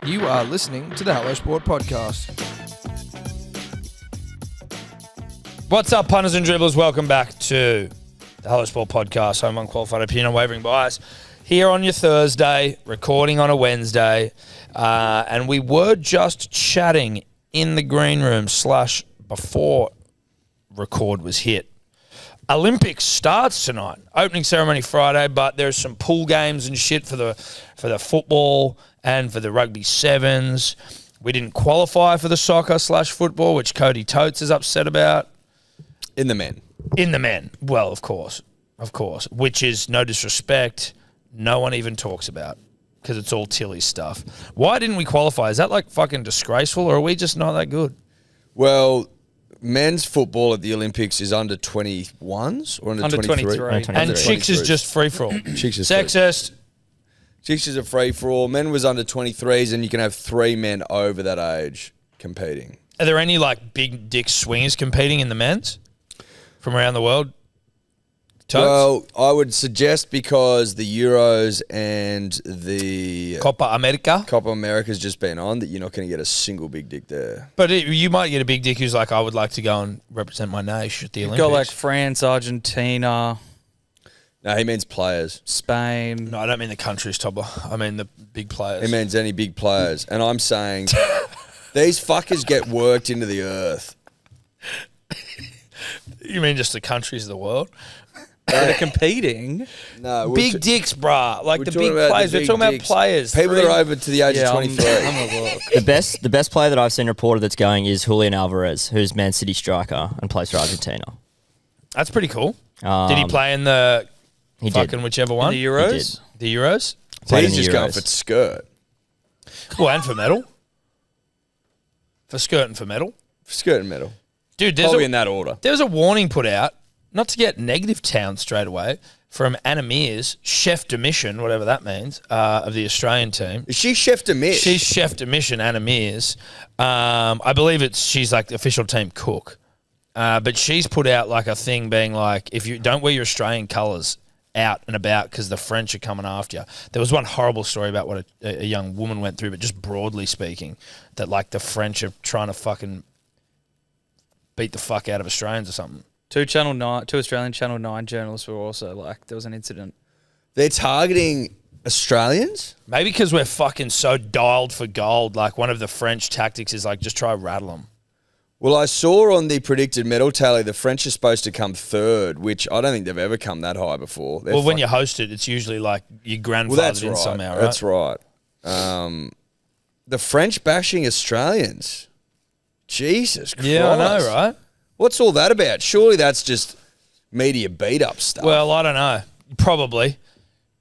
You are listening to the Hello Sport Podcast. What's up, punters and dribblers? Welcome back to the Hello Sport Podcast. I'm unqualified opinion, unwavering bias. Here on your Thursday, recording on a Wednesday, and we were just chatting in the green room / before record was hit. Olympics starts tonight. Opening ceremony Friday, but there's some pool games and shit for the football and for the rugby sevens. We didn't qualify for the soccer / football, which Cody Totes is upset about. In the men. In the men. Well, of course. Which is, no disrespect, no one even talks about because it's all Tilly stuff. Why didn't we qualify? Is that like fucking disgraceful, or are we just not that good? Well, men's football at the Olympics is under 21s or under 23? And chicks is just free-for-all. Chicks is sexist. Chicks is a free-for-all. Men was under 23s, and you can have 3 men over that age competing. Are there any like big dick swingers competing in the men's from around the world? Totes? Well, I would suggest because the Euros and the Copa America's just been on that you're not going to get a single big dick there. But you might get a big dick who's like, I would like to go and represent my nation at the Olympics. Got like France, Argentina. No, he means players. Spain. No, I don't mean the countries, Tobler. I mean the big players. He means any big players. And I'm saying these fuckers get worked into the earth. You mean just the countries of the world? They're competing. No, Big dicks, brah. Like the big about players. the We're big talking about dicks. players. People that are over to the age of 23. The best player that I've seen reported that's going is Julian Alvarez, who's Man City striker and plays for Argentina. That's pretty cool. Did he play in the fucking whichever one? The Euros? The Euros? So he's just going for skirt. Well, and for medal. For skirt and for medal. Skirt and medal. Dude, Probably in that order. There was a warning put out, not to get negative town straight away, from Anna Mears, chef de mission, whatever that means, of the Australian team. Is she chef de mission? She's chef de mission, Anna Mears. I believe she's like the official team cook. But she's put out like a thing being like, if you don't wear your Australian colours out and about because the French are coming after you. There was one horrible story about what a young woman went through, but just broadly speaking, that like the French are trying to fucking beat the fuck out of Australians or something. Two Australian Channel 9 journalists were also like, there was an incident. They're targeting Australians? Maybe because we're fucking so dialed for gold. Like one of the French tactics is like, just try rattle them. Well, I saw on the predicted medal tally the French are supposed to come third, which I don't think they've ever come that high before. Well, when you host it, it's usually like your grandfather's in somehow, right? That's right. The French bashing Australians. Jesus Christ. Yeah, I know, right? What's all that about? Surely that's just media beat-up stuff. Well, I don't know. Probably.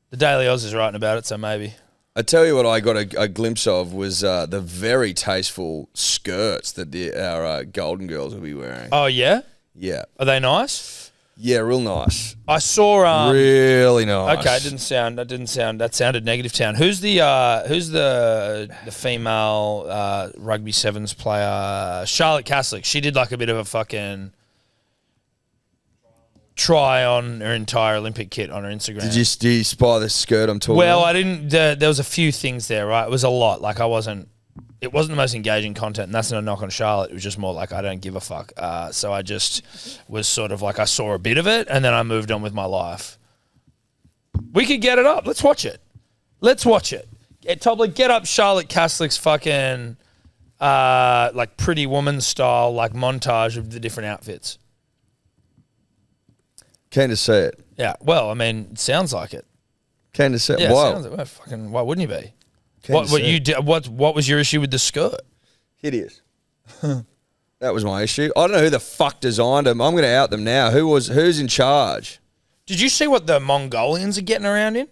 The Daily Oz is writing about it, so maybe. I tell you what I got a glimpse of was the very tasteful skirts that our Golden Girls will be wearing. Oh, yeah? Yeah. Are they nice? Yeah, real nice. I saw... really nice. Okay, that sounded negative town. Who's the female rugby sevens player? Charlotte Caslick. She did like a bit of a fucking try on her entire Olympic kit on her Instagram. Did you spy the skirt I'm talking about? Well, I didn't. There was a few things there, right? It was a lot. Like it wasn't the most engaging content, and that's not a knock on Charlotte. It was just more like I don't give a fuck. So I just was sort of like I saw a bit of it, and then I moved on with my life. We could get it up. Let's watch it. Tobler, get up Charlotte Caslick's fucking like Pretty Woman style like montage of the different outfits. Keen to see it. Yeah. Well, I mean, it sounds like it. Keen to see it. Yeah, Why? sounds like, well, fucking. Why wouldn't you be? What was your issue with the skirt? Hideous. That was my issue. I don't know who the fuck designed them. I'm going to out them now. Who's in charge? Did you see what the Mongolians are getting around in?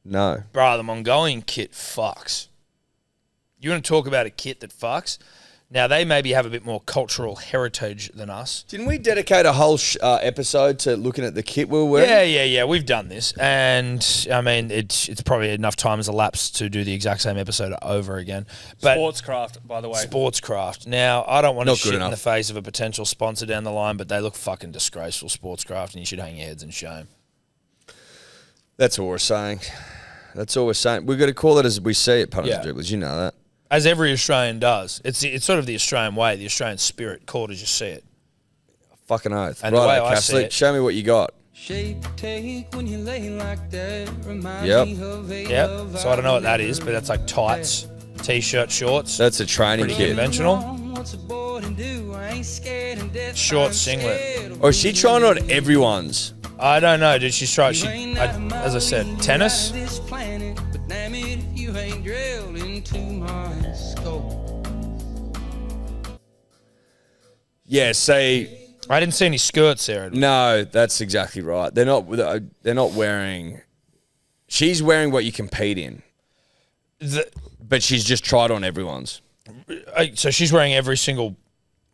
No. Bro, the Mongolian kit fucks. You want to talk about a kit that fucks? Now, they maybe have a bit more cultural heritage than us. Didn't we dedicate a whole episode to looking at the kit we were wearing? Yeah. We've done this. And, I mean, it's probably enough time has elapsed to do the exact same episode over again. But Sportscraft, by the way. Sportscraft. Now, I don't want to Not good shit in enough. the face of a potential sponsor down the line, but they look fucking disgraceful, Sportscraft, and you should hang your heads in shame. That's all we're saying. That's all we're saying. We've got to call it as we see it, punters Yeah. and dribblers. You know that. As every Australian does. It's sort of the Australian way, the Australian spirit. Call it as you see it. Fucking oath. And the way Right, I see Catholic, it- show me what you got. Shape take when you lay like that. Reminds Yep. me of a Yep. love So I don't know what that is, but that's like tights, t-shirt, shorts, That's a training pretty kit. conventional. What's a boy to do? I ain't scared of death. Short I'm singlet. scared of Or is she trying on everyone's? I don't know, dude. She's trying. you. As I said, tennis. This planet, but damn it, if you ain't drilled into my skull. Yeah, see, I didn't see any skirts there. no, that's exactly right. They're not wearing. She's wearing what you compete in, but she's just tried on everyone's. So she's wearing every single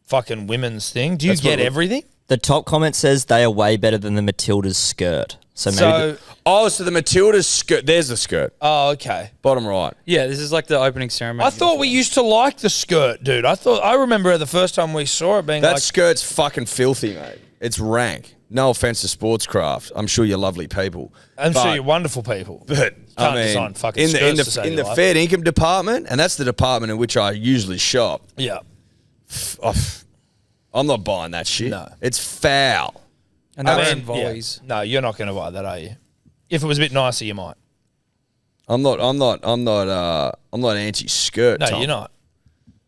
fucking women's thing. Do you That's what get it- everything? The top comment says they are way better than the Matildas skirt. So maybe So, Oh, so the Matilda's skirt. There's the skirt. oh, okay. Bottom right. Yeah, this is like the opening ceremony. I thought we used to like the skirt, dude. I remember the first time we saw it being That like, skirt's fucking filthy, mate. It's rank. No offense to Sportscraft. I'm sure you're lovely people. I'm But- sure you're wonderful people. But Can't I mean, design fucking in the skirts to save in your the life. fair income department, and that's the department in which I usually shop. Yeah. I'm not buying that shit. No. It's foul. And I that's mean, in volleys. yeah. No, you're not going to buy that, are you? If it was a bit nicer, you might. I'm not anti-skirt. No, Tom. you're not.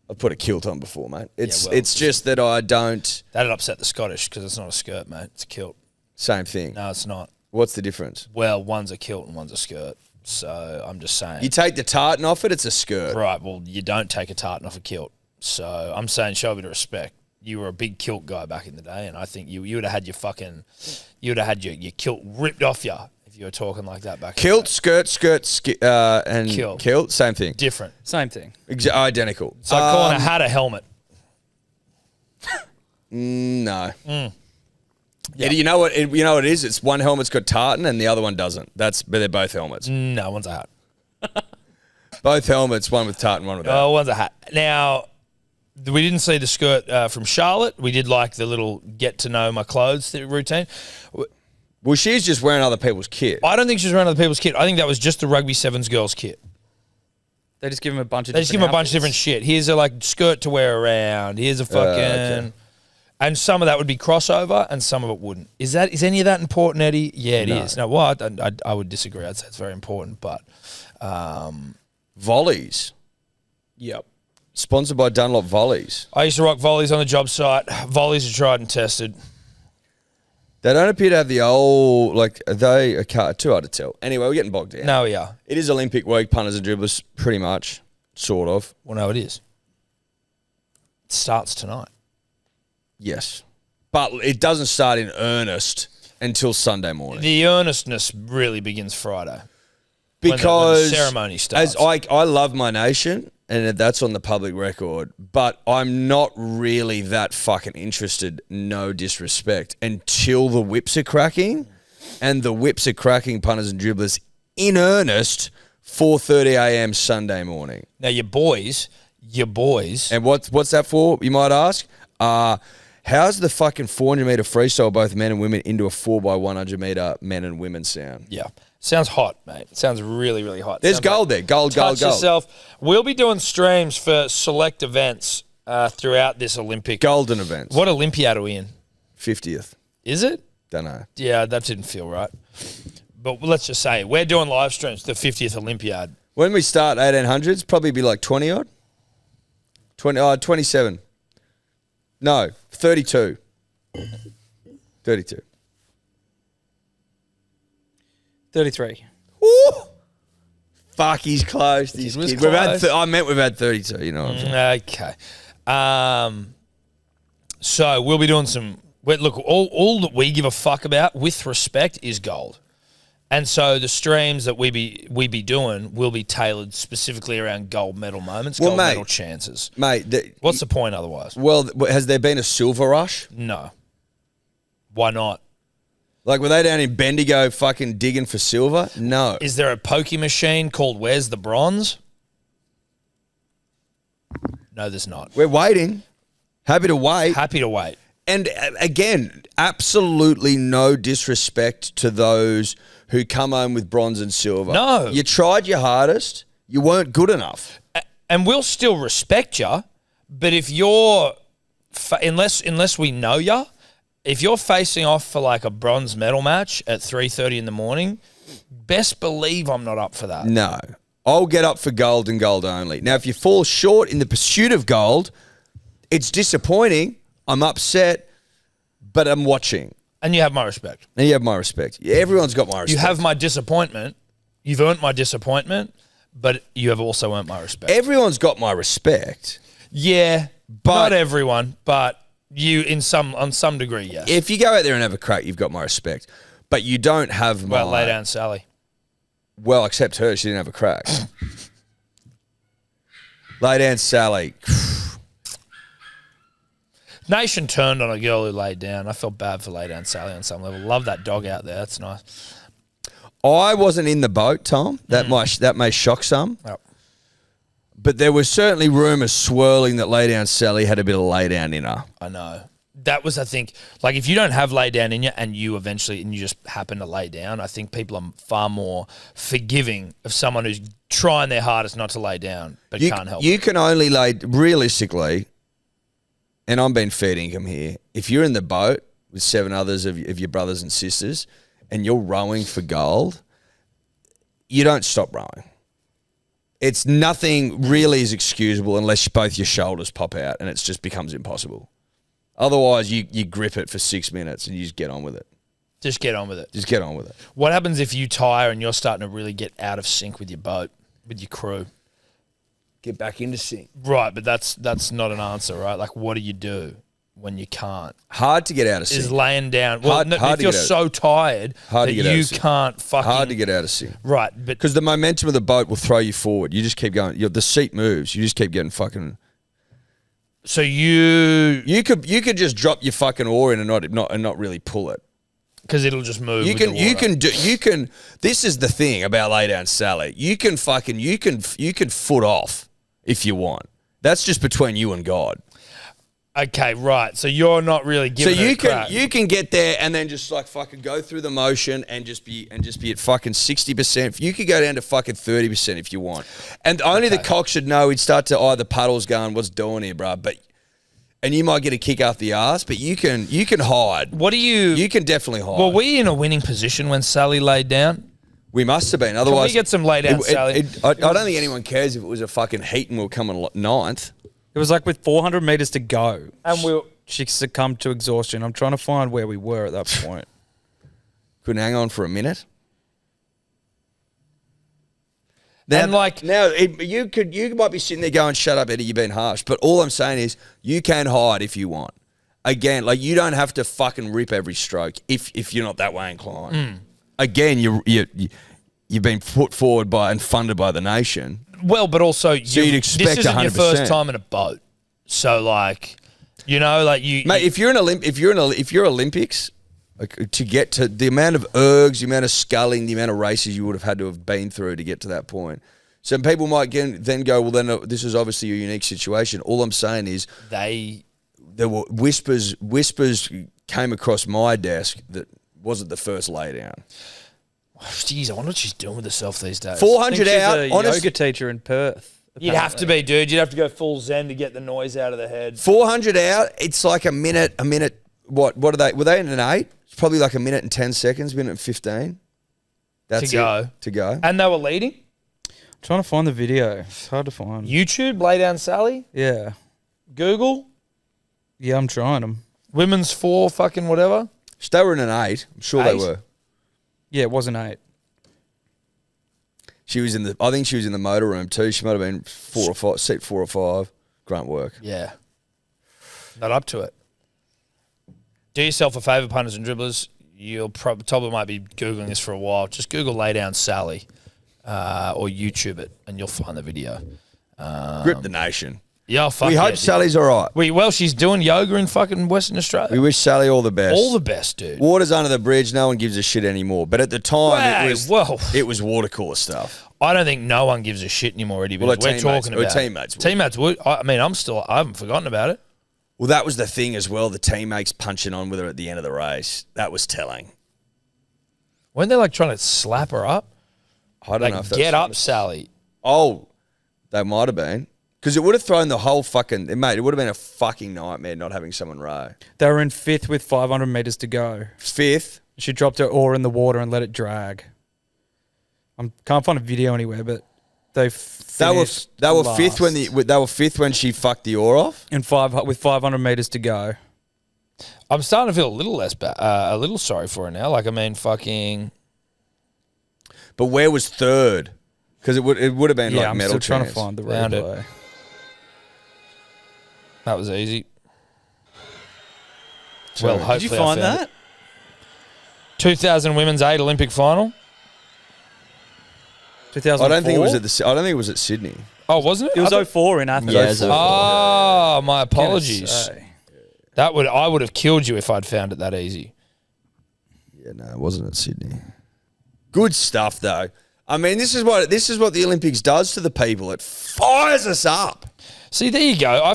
I've put a kilt on before, mate. It's well, it's just that I don't. That'd upset the Scottish because it's not a skirt, mate. It's a kilt. Same thing. No, it's not. What's the difference? Well, one's a kilt and one's a skirt. So I'm just saying. You take the tartan off it, it's a skirt. Right, well, you don't take a tartan off a kilt. So I'm saying show a bit of respect. You were a big kilt guy back in the day, and I think you would have had your your kilt ripped off you if you were talking like that back Kilt, in skirt, and kilt, same thing. the day. Different. Same thing. Identical. It's like calling a hat a helmet. No. Yeah. You know what? You know what it is. It's one helmet's got tartan and the other one doesn't. But they're both helmets. No, one's a hat. Both helmets, one with tartan, one without. Oh, one's a hat. Now, we didn't see the skirt from Charlotte. We did like the little get to know my clothes routine. Well, she's just wearing other people's kit. I don't think she's wearing other people's kit. I think that was just the Rugby Sevens girls kit. They just give him a bunch of. They just give him a bunch of different shit. Here's a like skirt to wear around. Here's a fucking, okay. and some of that would be crossover, and some of it wouldn't. Is any of that important, Eddie? Yeah, it is. No, well, I would disagree. I'd say it's very important, but Volleys. yep. Sponsored by Dunlop Volleys. I used to rock volleys on the job site. Volleys are tried and tested. They don't appear to have the old, like, they are too hard to tell. Anyway, we're getting bogged down. No, we are. It is Olympic week, punters and dribblers, pretty much, sort of. Well, no, it is. It starts tonight. Yes. But it doesn't start in earnest until Sunday morning. The earnestness really begins Friday. Because when the ceremony starts. As I love my nation, and that's on the public record, but I'm not really that fucking interested, no disrespect, until the whips are cracking. And the whips are cracking, punters and dribblers, in earnest, 4:30 a.m. Sunday morning. Now, your boys. And what's that for, you might ask? How's the fucking 400-metre freestyle, both men and women, into a 4x100-metre men and women sound? Yeah. Sounds hot, mate. Sounds really, really hot. There's Sounds gold like there. Gold. touch yourself. We'll be doing streams for select events throughout this Olympic. Golden events. What Olympiad are we in? 50th. Is it? Don't know. Yeah, that didn't feel right. But let's just say we're doing live streams for the 50th Olympiad. When we start 1800s, probably be like 20 odd. 27. No, 32. 32. 33. Ooh. Fuck, he's close. He's was kid. We've had close. I meant we've had 32, you know what I'm saying? Okay. So we'll be doing some. Look, all that we give a fuck about, with respect, is gold. And so the streams that we be doing will be tailored specifically around gold medal moments, Well, gold mate, medal chances. Mate, What's the point otherwise? well, has there been a silver rush? No. Why not? Like, were they down in Bendigo fucking digging for silver? No. Is there a pokey machine called Where's the Bronze? No, there's not. We're waiting. Happy to wait. Happy to wait. again, absolutely no disrespect to those who come home with bronze and silver. No. You tried your hardest. You weren't good enough. And we'll still respect you, but if you're, unless we know you, if you're facing off for like a bronze medal match at 3:30 in the morning, best believe I'm not up for that. No. I'll get up for gold and gold only. Now, if you fall short in the pursuit of gold, it's disappointing. I'm upset, but I'm watching. And you have my respect. And you have my respect. Everyone's got my respect. You have my disappointment. You've earned my disappointment, but you have also earned my respect. Everyone's got my respect. Yeah, But- not everyone, but you on some degree, yes. If you go out there and have a crack, you've got my respect. But you don't have my... Well, lay down Sally. Well, except her, she didn't have a crack. Lay down Sally. Nation turned on a girl who laid down. I felt bad for lay down Sally on some level. Love that dog out there. That's nice. I wasn't in the boat, Tom. That may shock some. Yep. But there was certainly rumours swirling that lay down Sally had a bit of lay down in her. I know. That was, I think, like if you don't have lay down in you and you just happen to lay down, I think people are far more forgiving of someone who's trying their hardest not to lay down but can't help it. You can only realistically, and I'm being fair income here, if you're in the boat with 7 others of your brothers and sisters and you're rowing for gold, you don't stop rowing. It's nothing really is excusable unless both your shoulders pop out and it just becomes impossible. Otherwise, you grip it for 6 minutes and you just get on with it. Just get on with it. Just get on with it. What happens if you tire and you're starting to really get out of sync with your boat, with your crew? Get back into sync. Right, but that's not an answer, right? Like, what do you do when you can't? Hard to get out of sync. Is laying down. Well, Hard if to you're get out. so tired Hard that to get out you of sync. can't fucking... Hard to get out of sync. Right, but... Because the momentum of the boat will throw you forward. You just keep going. The seat moves. You just keep getting fucking... So you could just drop your fucking oar in and not really pull it. Because it'll just move. You with can the water. This is the thing about lay down Sally. You can foot off if you want. That's just between you and God. Okay, right. So you're not really giving So it a crack. you can get there and then just like fucking go through the motion and just be at fucking 60%. You could go down to fucking 30% if you want. And only the cock should know he'd start to the puddles going, what's doing here, bro? And you might get a kick off the ass, but you can hide. What do you... You can definitely hide. Were we in a winning position when Sally laid down? We must have been. Otherwise, Can we get some lay down Sally? I don't think anyone cares if it was a fucking heat and we were coming ninth. It was like with 400 metres to go. And she succumbed to exhaustion. I'm trying to find where we were at that point. Couldn't hang on for a minute. you might be sitting there going, "Shut up, Eddie, you've been harsh." But all I'm saying is, you can hide if you want. Again, like you don't have to fucking rip every stroke if you're not that way inclined. Again, you've been put forward by and funded by the nation. Well, but also you'd expect this isn't your 100%. first time in a boat, so like, Mate, if you're Olympics, like, to get to the amount of ergs, the amount of sculling, the amount of races you would have had to have been through to get to that point. Some people might then go, well, then this is obviously a unique situation. All I'm saying is there were whispers came across my desk that wasn't the first laydown. Jeez, I wonder what she's doing with herself these days. 400 She's out. a yoga teacher in Perth. You'd have to be, dude. You'd have to go full zen to get the noise out of the head. 400 out. It's like a minute. What are they? Were they in an 8? It's probably like a minute and 10 seconds, minute and 15. That's to go. And they were leading? Trying to find the video. It's hard to find. YouTube, Lay Down Sally? Yeah. Google? Yeah, I'm trying them. Women's 4 fucking whatever? They were in an 8. I'm sure they were. Yeah, it was an 8. She was I think she was in the motor room too. She might have been 4 or 5, seat 4 or 5. Grunt work. Yeah. Not up to it. Do yourself a favour, punters and dribblers. You'll probably might be Googling this for a while. Just Google Lay Down Sally or YouTube it and you'll find the video. Grip the nation. Yeah, fuck we hope Sally's all right. Well, she's doing yoga in fucking Western Australia. We wish Sally all the best. All the best, dude. Water's under the bridge. No one gives a shit anymore. But at the time, it was water cooler stuff. I don't think no one gives a shit anymore, Eddie, because we're talking about teammates. Teammates would. I mean, I haven't forgotten about it. Well, that was the thing as well. The teammates punching on with her at the end of the race. That was telling. Weren't they like trying to slap her up? I don't Like, know if that's get up, Sally. Oh, they might have been. Because it would have thrown the whole fucking... Mate, it would have been a fucking nightmare not having someone row. They were in 5th with 500 metres to go. 5th. She dropped her oar in the water and let it drag. I can't find a video anywhere, but they They were finished fifth when they were fifth when she fucked the oar off. in with 500 metres to go. I'm starting to feel a little less a little sorry for her now. Like, I mean, fucking... But where was third? Because it would have been Yeah, like I'm medal still trying to chance. find the Found it. replay. That was easy. Sorry. Well, hopefully Did you find I found that? it. 2000 women's 8 Olympic final. 2004? I don't think it was at I don't think it was at Sydney. Oh, wasn't it? It was I thought- 04 in Athens. Yeah, it was 04. Oh, my Goodness apologies. sake. I would have killed you if I'd found it that easy. Yeah, no, it wasn't at Sydney. Good stuff though. I mean, this is what the Olympics does to the people. It fires us up. See, there you go. I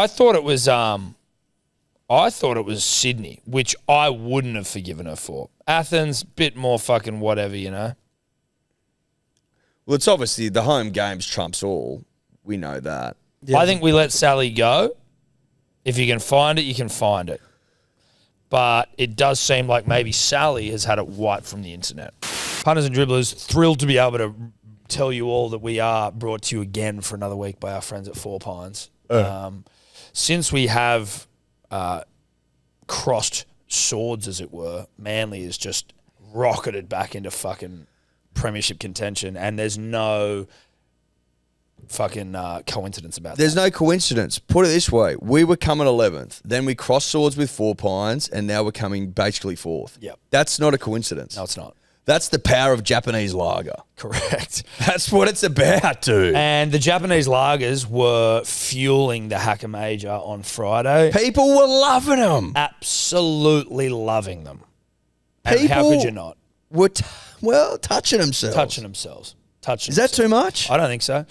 thought it was Sydney, which I wouldn't have forgiven her for. Athens, bit more fucking whatever, you know. Well, it's obviously the home games trumps all. We know that. Yeah. I think we let Sally go. If you can find it, you can find it. But it does seem like maybe Sally has had it wiped from the internet. Punters and dribblers, thrilled to be able to tell you all that we are brought to you again for another week by our friends at Four Pines. Since we have crossed swords, as it were, Manly is just rocketed back into fucking premiership contention, and there's no fucking coincidence about There's that. no coincidence. Put it this way: we were coming 11th, then we crossed swords with Four Pines, and now we're coming basically 4th. Yep. That's not a coincidence. No, it's not. That's the power of Japanese lager. Correct. That's what it's about, dude. And the Japanese lagers were fueling the Hacker Major on Friday. People were loving them. Absolutely loving them. And how People could you not? were touching themselves. Touching themselves. Is that too much? I don't think so.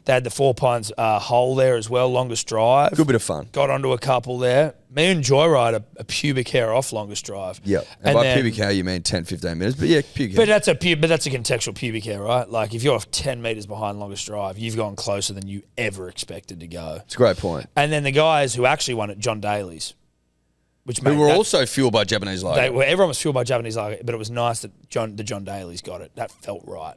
They had the Four Pines hole there as well, longest drive. Good bit of fun. Got onto a couple there. Me and Joyride, a pubic hair off longest drive. Yeah. And by pubic hair, you mean 10, 15 minutes. But yeah, pubic hair. But that's a contextual pubic hair, right? Like if you're 10 metres behind longest drive, you've gone closer than you ever expected to go. It's a great point. And then the guys who actually won it, John Daly's, which We were also fueled by Japanese lager. everyone was fueled by Japanese lager, but it was nice that the John Daly's got it. That felt right.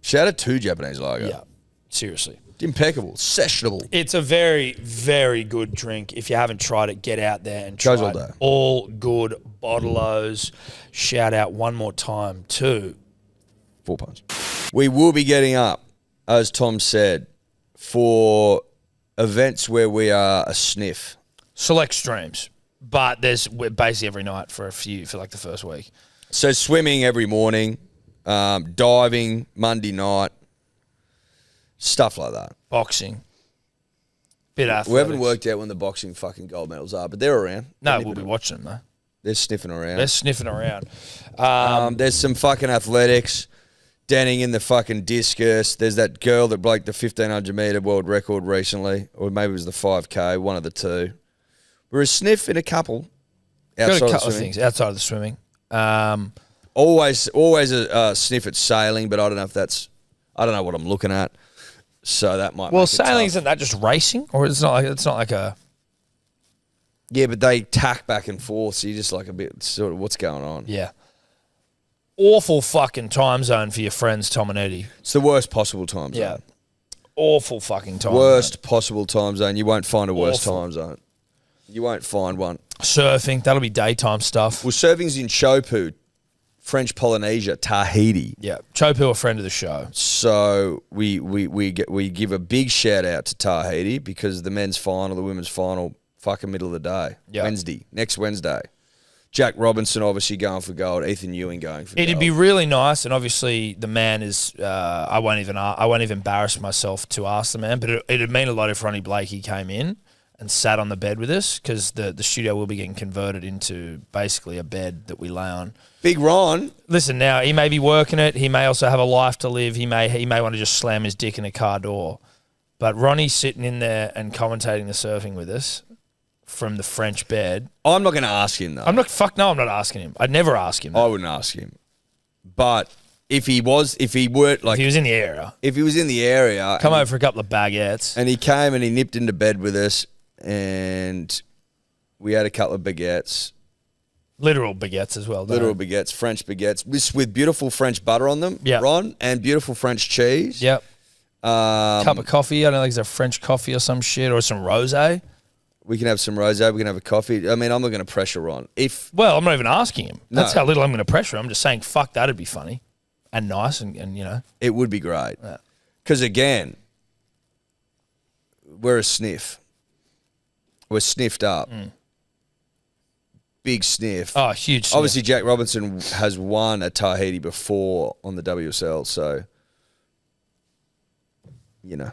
Shout out to Japanese lager. Yeah, seriously. Impeccable. Sessionable. It's a very, very good drink. If you haven't tried it, get out there and try Goes all it. day. All good bottle-os. Shout out one more time to 4 Pines. We will be getting up, as Tom said, for events where we are a sniff. select streams, but we're basically every night for like the first week. So swimming every morning, diving Monday night, stuff like that. Boxing. Bit athletics. We haven't worked out when the boxing fucking gold medals are, but they're around. No, we'll be watching them, though. They're sniffing around. They're sniffing around. There's some fucking athletics. Denning in the fucking discus. There's that girl that broke the 1,500 metre world record recently, or maybe it was the 5K, one of the two. We're a sniff in a couple. Got Outside a of couple of swimming. things outside of the swimming. Always a sniff at sailing, but I don't know what I'm looking at. So that might. Well, make it sailing tough. isn't that just racing, or it's not like a. Yeah, but they tack back and forth, so you're just like a bit sort of what's going on. Yeah. Awful fucking time zone for your friends Tom and Eddie. It's the worst possible time zone. Yeah. Awful fucking time Worst possible time zone. You won't find a worse Awful. time zone. You won't find one. zone. Surfing, that'll be daytime stuff. Well, surfing's in Chopu, French Polynesia, Tahiti. Yeah. Chopu, a friend of the show. So we give a big shout out to Tahiti because the men's final, the women's final, fucking middle of the day. Yeah. Next Wednesday. Jack Robinson obviously going for gold. Ethan Ewing going for gold. It'd be really nice, and obviously the man is. I won't even embarrass myself to ask the man, but it'd mean a lot if Ronnie Blakey came in and sat on the bed with us, because the studio will be getting converted into basically a bed that we lay on. Big Ron. Listen, now he may be working it. He may also have a life to live. He may want to just slam his dick in a car door, but Ronnie's sitting in there and commentating the surfing with us. from the French bed. I'm not going to ask him though. I'm not asking him. I'd never ask him. I wouldn't ask him. But if he were like, if he was in the area, come over for a couple of baguettes. and he came and he nipped into bed with us, and we had a couple of baguettes, Literal baguettes as well. French baguettes, with beautiful French butter on them, Yeah. Ron, and beautiful French cheese. Yep. Cup of coffee. I don't know, like there's a French coffee or some shit, or some rosé. We can have some rosé. We can have a coffee. I mean, I'm not going to pressure Ron. Well, I'm not even asking him. That's No. how little I'm going to pressure him. I'm just saying, fuck, that'd be funny and nice, and you know. It would be great. Yeah. Because, again, we're a sniff. We're sniffed up. Big sniff. Oh, huge. Sniff. Obviously, Jack Robinson has won at Tahiti before on the WSL, so, you know,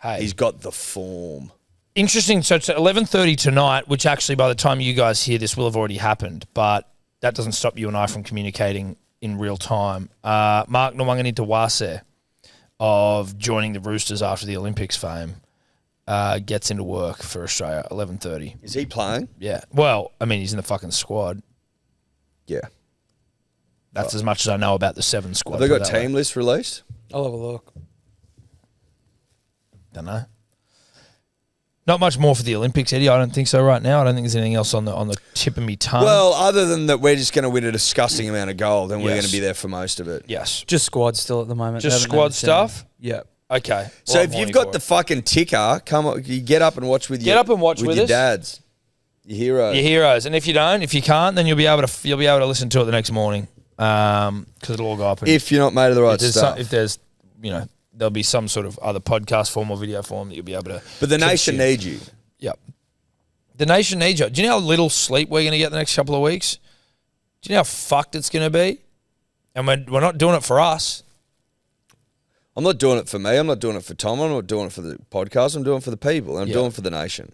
Hey. he's got the form. Interesting. So it's 11:30 tonight, which actually by the time you guys hear this will have already happened, but that doesn't stop you and I from communicating in real time. Mark Nwanganitawase of joining the Roosters after the Olympics fame gets into work for Australia, 11:30. Is he playing? Yeah. Well, I mean, he's in the fucking squad. Yeah. That's as much as I know about the 7 squad. Have they put got it that way. team lists released? I'll have a look. Don't know. Not much more for the Olympics, Eddie. I don't think so right now. I don't think there's anything else on the tip of me tongue. Well, other than that, we're just going to win a disgusting amount of gold, and we're Yes. going to be there for most of it. yes. Just squad still at the moment. Just Haven't squad named the team. stuff? Yeah. Okay. So Well, if I'm you've horny got for the it. fucking ticker, come on, you get up and watch with Get up and watch with your us. dads, your heroes. Your heroes, and if you can't, then you'll be able to listen to it the next morning, because it'll all go up. And If you're not made of the right if there's stuff. if there's, there'll be some sort of other podcast form or video form that you'll be able to. But the nation consume. needs you. Yep. The nation needs you. Do you know how little sleep we're going to get the next couple of weeks? Do you know how fucked it's going to be? And we're not doing it for us. I'm not doing it for me. I'm not doing it for Tom. I'm not doing it for the podcast. I'm doing it for the people. And I'm Yeah. doing it for the nation.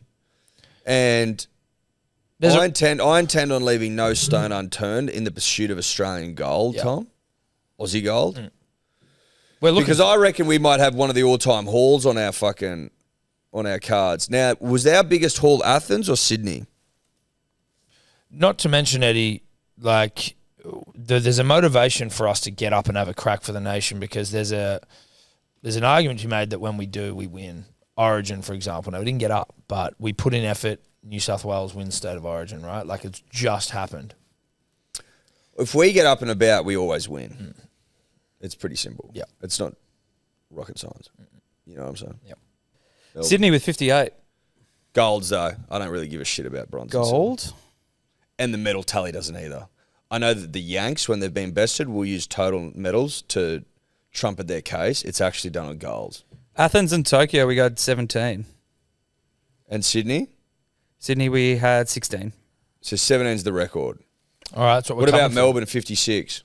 And There's I a- intend on leaving no stone unturned in the pursuit of Australian gold, Yeah. Tom. Aussie gold. We're looking Because I reckon we might have one of the all-time hauls on our cards. Now, was our biggest haul Athens or Sydney? not to mention, Eddie, like there's a motivation for us to get up and have a crack for the nation, because there's an argument to be made that when we do, we win. Origin, for example. Now, we didn't get up, but we put in effort. New South Wales wins State of Origin, right? Like, it's just happened. If we get up and about, we always win. It's pretty simple. Yeah. It's not rocket science. You know what I'm saying? Yep. Sydney with 58. Golds, though. I don't really give a shit about bronze. and silver. Gold. And the medal tally doesn't either. I know that the Yanks, when they've been bested, will use total medals to trumpet their case. It's actually done on golds. Athens and Tokyo, we got 17. And Sydney? Sydney, we had 16. So 17 is the record. All right, that's what we're What about coming for. Melbourne, 56?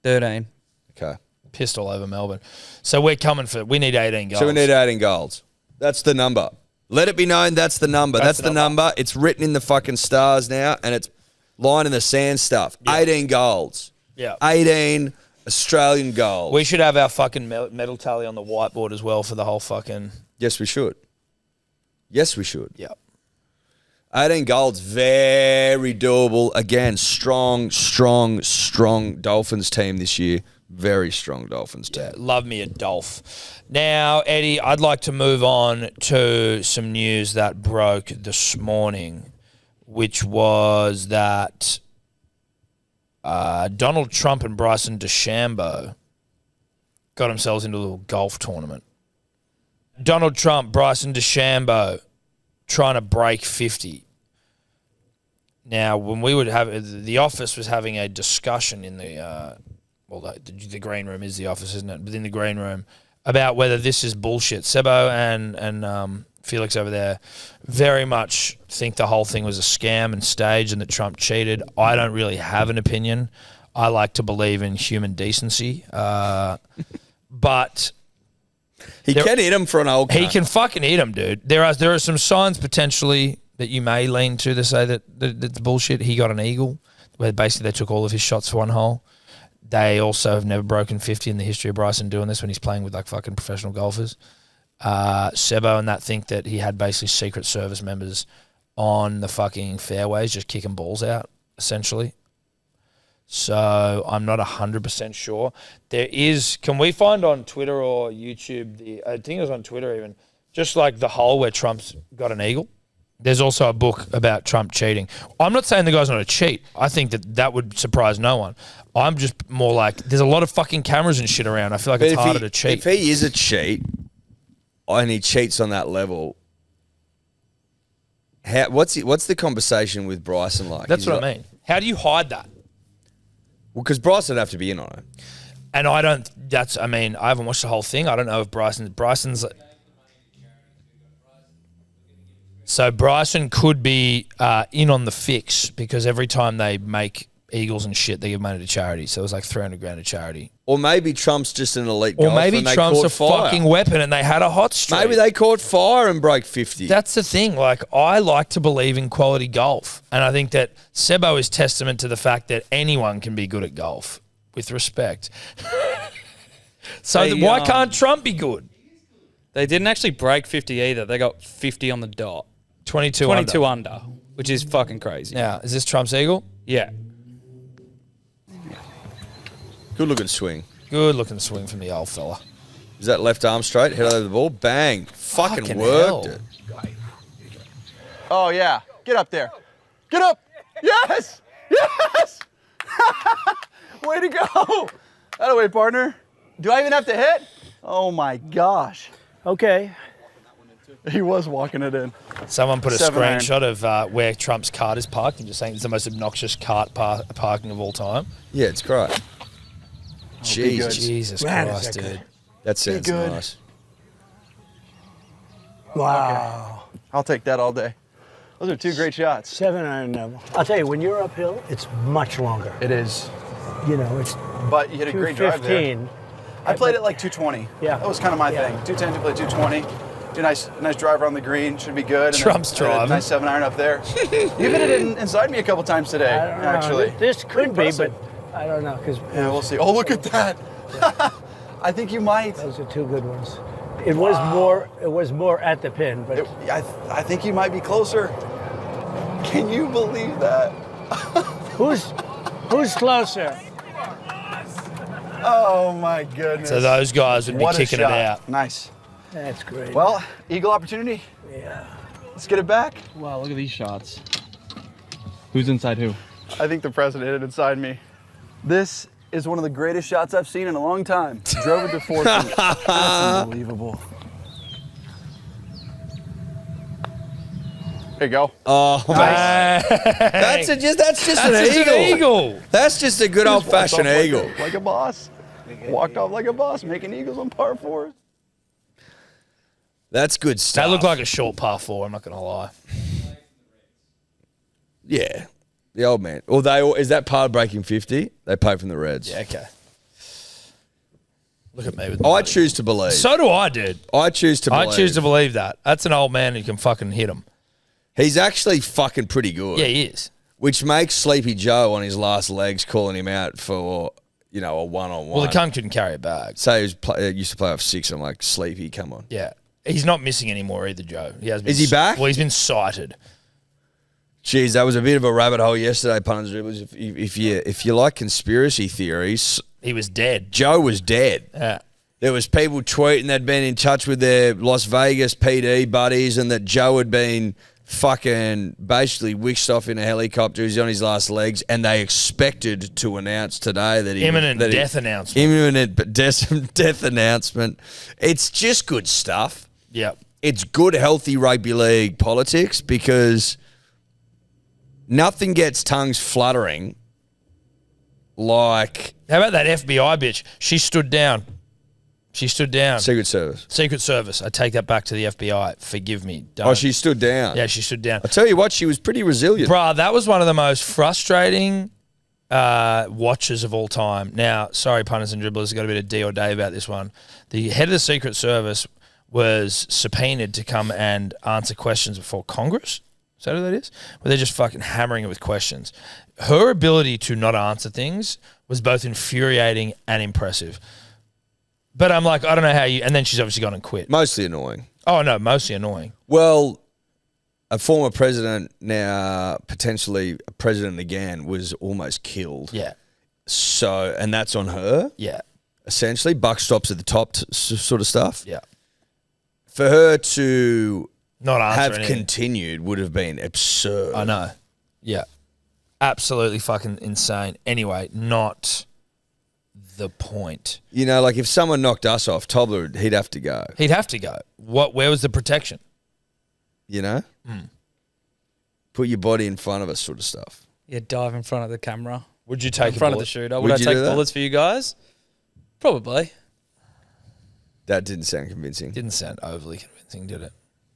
13. Okay. Pissed all over Melbourne. So we're coming for, we need 18 goals. So we need 18 golds. That's the number. Let it be known that's the number. That's the number. It's written in the fucking stars now, and it's line in the sand stuff. 18 golds. Yeah. 18 Australian golds. We should have our fucking medal tally on the whiteboard as well for the whole fucking... Yes, we should. Yes, we should. Yep. 18 golds, very doable. Again, strong Dolphins team this year. Very strong Dolphins team. Yeah, love me a Dolph. Now, Eddie, I'd like to move on to some news that broke this morning, which was that Donald Trump and Bryson DeChambeau got themselves into a little golf tournament. Donald Trump, Bryson DeChambeau, trying to break 50. Now, when we would have, the office was having a discussion in the green room is the office, isn't it? Within the green room, about whether this is bullshit. Sebo and Felix over there very much think the whole thing was a scam and staged and that Trump cheated. I don't really have an opinion. I like to believe in human decency. But He can hit him for an old he cunt. can fucking hit him, dude. There are some signs potentially that you may lean to say that it's bullshit. He got an eagle where basically they took all of his shots for one hole. They also have never broken 50 in the history of Bryson doing this when he's playing with like fucking professional golfers. Sebo and that think that he had basically Secret Service members on the fucking fairways, just kicking balls out, essentially. So I'm not 100% sure. There is, can we find on Twitter or YouTube, I think it was on Twitter even, just like the hole where Trump's got an eagle? There's also a book about Trump cheating. I'm not saying the guy's not a cheat. I think that would surprise no one. I'm just more like, there's a lot of fucking cameras and shit around. I feel like it's harder to cheat. If he is a cheat and he cheats on that level, what's the conversation with Bryson like? That's what I mean. How do you hide that? Well, because Bryson would have to be in on it. And I haven't watched the whole thing. I don't know if Bryson's. So Bryson could be in on the fix because every time they make eagles and shit, they give money to charity. So it was like $300,000 to charity. Or maybe Trump's just an elite golfer. Or maybe Trump's a fucking weapon and they had a hot streak. Maybe they caught fire and broke 50. That's the thing. Like, I like to believe in quality golf. And I think that Sebo is testament to the fact that anyone can be good at golf, with respect. So why can't Trump be good? They didn't actually break 50 either. They got 50 on the dot. 22 under, which is fucking crazy. Now, is this Trump's eagle? Yeah. Good looking swing. Good looking swing from the old fella. Is that left arm straight? Head over the ball. Bang. Fucking worked it. Oh, yeah. Get up there. Get up. Yes. Yes. Way to go. That way, partner. Do I even have to hit? Oh, my gosh. Okay. He was walking it in. Someone put a 7-iron. screenshot of where Trump's cart is parked and just saying it's the most obnoxious cart parking of all time. Yeah, it's great. good. Jesus Man, is Christ, that dude. good. That sounds good. nice. Wow. I'll take that all day. Those are two great shots. 7-iron level. I'll tell you, when you're uphill, it's much longer. It is. You know, it's But you hit a great drive there. 215. I played it like 220. Yeah. That was kind of my Yeah. thing. 210 to play 220. Do a nice drive around the green. Should be good. And Trump's then, driving. Nice 7-iron up there. You hit it inside me a couple times today, I don't know. actually. This could be, impressive. but I don't know, because Yeah, we'll see. Oh, look at that. I think you might. those are two good ones. It was more at the pin, but I think you might be closer. Can you believe that? who's closer? Oh my goodness. So those guys would be What a kicking it shot. out. Nice. That's great. Well, eagle opportunity. Yeah. Let's get it back. Wow, look at these shots. Who's inside who? I think the president hit it inside me. This is one of the greatest shots I've seen in a long time. Drove it to 4 feet. That's unbelievable. There you go. Oh, Bang. that's just an That's eagle. an eagle. That's just a good old fashioned Walked off eagle. like a boss. Walked off like a boss, making eagles on par 4s. That's good stuff. That looked like a short par 4, I'm not going to lie. Yeah. The old man. Or is that part of breaking 50? They pay from the Reds. Yeah, okay. Look at me with the I money. choose to believe. So do I, dude. I choose to believe. I choose to believe that. That's an old man who can fucking hit him. He's actually fucking pretty good. Yeah, he is. Which makes Sleepy Joe on his last legs calling him out for, a one-on-one. Well, the cunt couldn't carry a bag. Say he used to play off 6. I'm like, Sleepy, come on. Yeah. He's not missing anymore either, Joe. He has been Is he back? Well, he's been cited. Jeez, that was a bit of a rabbit hole yesterday, punters dribblers. If you like conspiracy theories, He was dead. Joe was dead. Yeah. There was people tweeting they'd been in touch with their Las Vegas PD buddies and that Joe had been fucking basically whisked off in a helicopter. He's on his last legs, and they expected to announce today that Imminent death announcement. Imminent death announcement. It's just good stuff. Yep. It's good, healthy rugby league politics because nothing gets tongues fluttering like How about that FBI bitch? She stood down. Secret Service. Secret Service. I take that back to the FBI. Forgive me. Don't. Oh, she stood down. Yeah, she stood down. I tell you what, she was pretty resilient. Bruh, that was one of the most frustrating watches of all time. Now, sorry, punters and dribblers, got a bit of D or day about this one. The head of the Secret Service was subpoenaed to come and answer questions before Congress. Is that who that is? Where they're just fucking hammering it with questions. Her ability to not answer things was both infuriating and impressive. But I'm like, I don't know how you... And then she's obviously gone and quit. Mostly annoying. Oh, no, mostly annoying. Well, a former president, now potentially a president again, was almost killed. Yeah. So, and that's on her, Yeah. essentially. Buck stops at the top sort of stuff. Yeah. For her to Not answer have anything. continued would have been absurd. I know. Yeah. Absolutely fucking insane. Anyway, not the point. You know, like if someone knocked us off, Tobler, he'd have to go. He'd have to go. Where was the protection? You know? Put your body in front of us sort of stuff. Yeah, dive in front of the camera. Would you take in front a of bullet? the shooter. Would Would I you take do that? bullets for you guys? Probably. That didn't sound convincing. Didn't sound overly convincing, did it?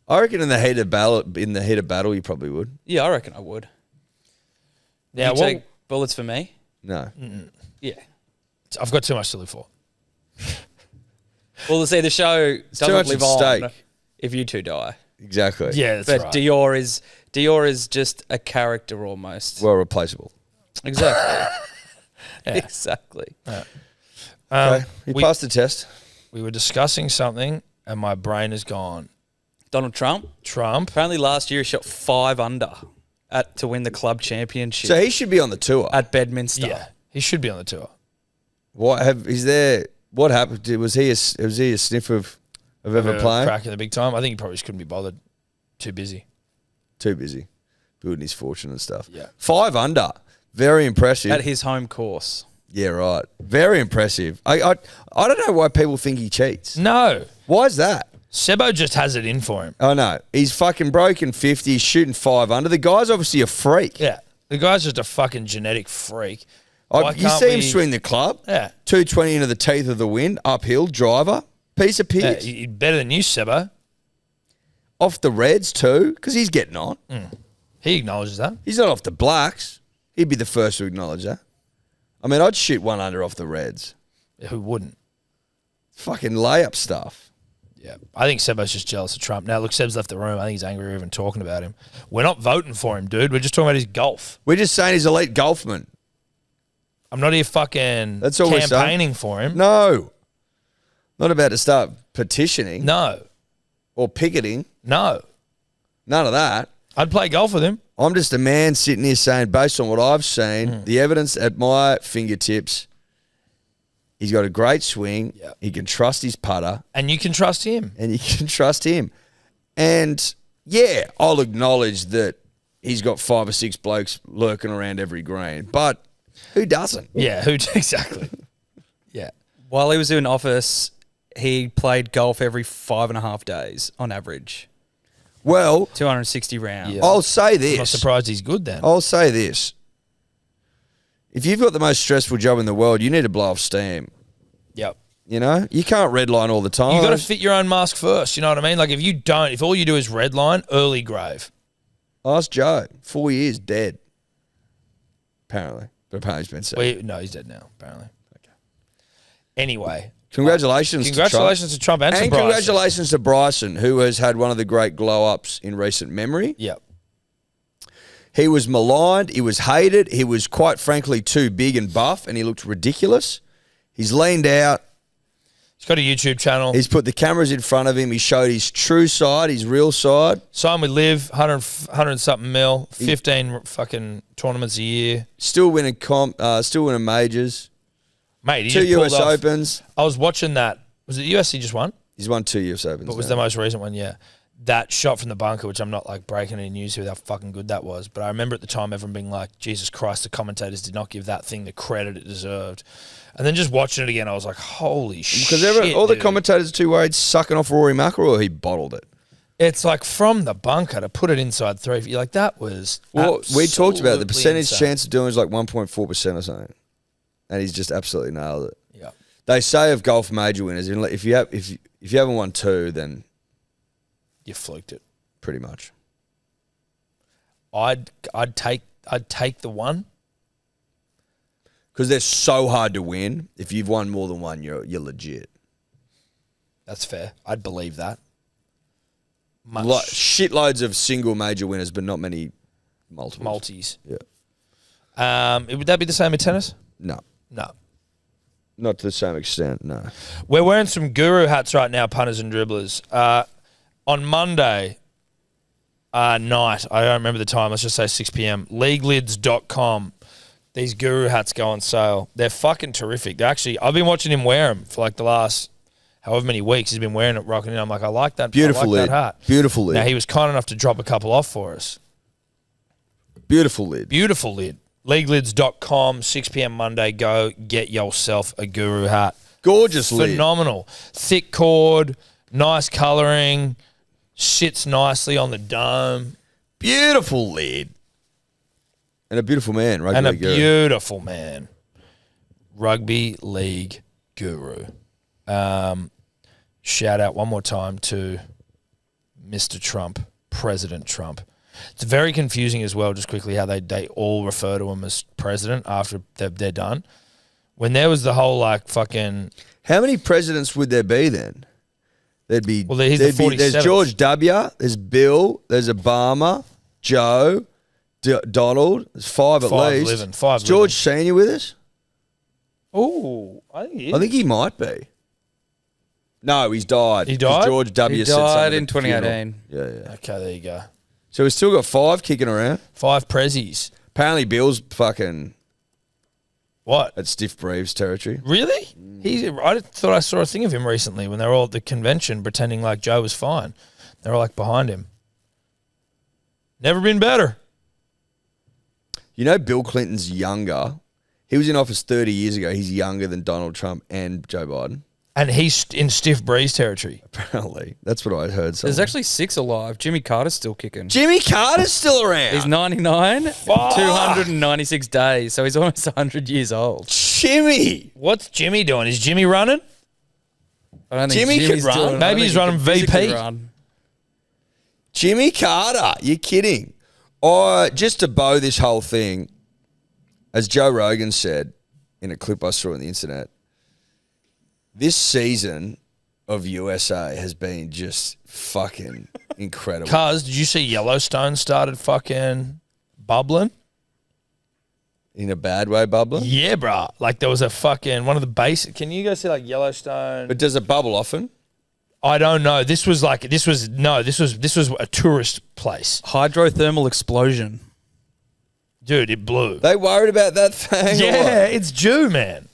I reckon in the heat of battle, you probably would. Yeah, I reckon I would. Now, you take bullets for me? No. Yeah. I've got too much to live for. Well, see, the show too doesn't much live at on stake. if you two die. Exactly. Yeah, that's But right. Dior is just a character almost. Well replaceable. Exactly. Yeah. Exactly. Okay. He we- passed the test. We were discussing something, and my brain is gone. Donald Trump. Trump. Apparently last year he shot 5 under to win the club championship So he should be on the tour. at Bedminster. Yeah, he should be on the tour. What happened? Was he a sniff of ever playing? Crack in the big time. I think he probably just couldn't be bothered. Too busy. Too busy. Building his fortune and stuff. Yeah. 5 under. Very impressive. At his home course. Yeah, right. Very impressive. I don't know why people think he cheats. No. Why is that? Sebo just has it in for him. I know. He's fucking broken 50. He's shooting 5 under. The guy's obviously a freak. Yeah. The guy's just a fucking genetic freak. You Why see can't him we- swing the club. Yeah. 220 into the teeth of the wind. Uphill. Driver. Piece of Yeah, piss. he's better than you, Sebo. Off the Reds too, because he's getting on. He acknowledges that. He's not off the Blacks. He'd be the first to acknowledge that. I mean, I'd shoot 1 under off the Reds. Who wouldn't? Fucking layup stuff. Yeah. I think Sebo's just jealous of Trump. Now, look, Seb's left the room. I think he's angry we're even talking about him. We're not voting for him, dude. We're just talking about his golf. We're just saying he's elite golfman. I'm not here fucking That's all we're saying. campaigning for him. No. Not about to start petitioning No. or picketing. No. None of that. I'd play golf with him. I'm just a man sitting here saying, based on what I've seen, the evidence at my fingertips, he's got a great swing. Yep. He can trust his putter, And you can trust him. and you can trust him. And yeah, I'll acknowledge that he's got 5 or 6 blokes lurking around every green, but who doesn't? Yeah, who exactly. Yeah. While he was in office, he played golf every 5.5 days on average. Well, 260 rounds. Yeah. I'll say I'm not this. surprised he's good then. I'll say this. If you've got the most stressful job in the world, you need to blow off steam. Yep. You know? You can't redline all the time. You got to fit your own mask first. You know what I mean? Like if all you do is redline, early grave. Ask Joe. 4 years, dead. Apparently. But apparently he's been sacked. No, he's dead now, apparently. Okay. Anyway. Congratulations to Trump. To Trump and to And Bryson. congratulations to Bryson, who has had one of the great glow-ups in recent memory. Yep. He was maligned. He was hated. He was, quite frankly, too big and buff, and he looked ridiculous. He's leaned out. He's got a YouTube channel. He's put the cameras in front of him. He showed his true side, his real side. Signed with Liv, 100 something mil, 15 fucking tournaments a year. Still winning majors. Mate, he 2 just pulled US off. Opens. I was watching that. Was it US he just won? He's won 2 US Opens. But was now. the most recent one, yeah. That shot from the bunker, which I'm not like breaking any news here with how fucking good that was. But I remember at the time everyone being like, Jesus Christ, the commentators did not give that thing the credit it deserved. And then just watching it again, I was like, holy shit. Because all the dude. commentators are too worried sucking off Rory McIlroy. He bottled it. It's like from the bunker to put it inside 3. You're like, that was. Well, we talked about it. The absolutely percentage insane. chance of doing it is like 1.4% or something. And he's just absolutely nailed it. Yeah. They say of golf major winners, if you haven't won 2, then You fluked it. pretty much. I'd take the 1. Because they're so hard to win. If you've won more than 1, you're legit. That's fair. I'd believe that. Shitloads of single major winners, but not many multiples. Multis. Yeah. Would that be the same in tennis? No. No. Not to the same extent, no. We're wearing some guru hats right now, punters and dribblers. On Monday, night. I don't remember the time. Let's just say 6 p.m. Leaguelids.com. These guru hats go on sale. They're fucking terrific. They're actually, I've been watching him wear them for like the last however many weeks. He's been wearing it, rocking it. I'm like, I like that. Beautiful I like lid. that hat. Beautiful lid. Now, he was kind enough to drop a couple off for us. Beautiful lid. Beautiful lid. Leaguelids.com, 6 p.m. Monday. Go get yourself a guru hat. Gorgeous lid. Phenomenal. Thick cord, nice colouring, sits nicely on the dome. Beautiful lid. And a beautiful man. Rugby And a league guru. beautiful man. Rugby league guru. Shout out one more time to Mr. Trump, President Trump. It's very confusing as well, just quickly, how they all refer to him as president after they're done. When there was the whole like fucking... How many presidents would there be then? There'd be... Well, he's the 47th. There's George W., there's Bill, there's Obama, Joe, Donald. There's five at least. Five Is George living. Senior with us? Oh, I think he is. I think he might be. No, he's died. He died? George W. He said something died at in the funeral. 2018. Yeah. Okay, there you go. So we've still got 5 kicking around. 5 prezzies. Apparently Bill's fucking What? at Stiff Breves territory. Really? I thought I saw a thing of him recently when they were all at the convention pretending like Joe was fine. They were like behind him. Never been better. You know Bill Clinton's younger. He was in office 30 years ago. He's younger than Donald Trump and Joe Biden. And he's in Stiff Breeze territory. Apparently. That's what I heard. There's actually 6 alive. Jimmy Carter's still kicking. Jimmy Carter's still around. He's 99, Fuck. 296 days, so he's almost 100 years old. Jimmy. What's Jimmy doing? Is Jimmy running? I don't think Jimmy could Jimmy's run. doing it. I Maybe don't he's think he running can physically VP. run. Jimmy Carter. You're kidding. Just to bow this whole thing, as Joe Rogan said in a clip I saw on the internet, this season of USA has been just fucking incredible. Cuz, did you see Yellowstone started fucking bubbling? In a bad way, bubbler? Yeah, bruh. Like there was a fucking one of the basic. Can you go see like Yellowstone? But does it bubble often? I don't know. This was a tourist place. Hydrothermal explosion. Dude, it blew. They worried about that thing? or Yeah, what? it's due, man.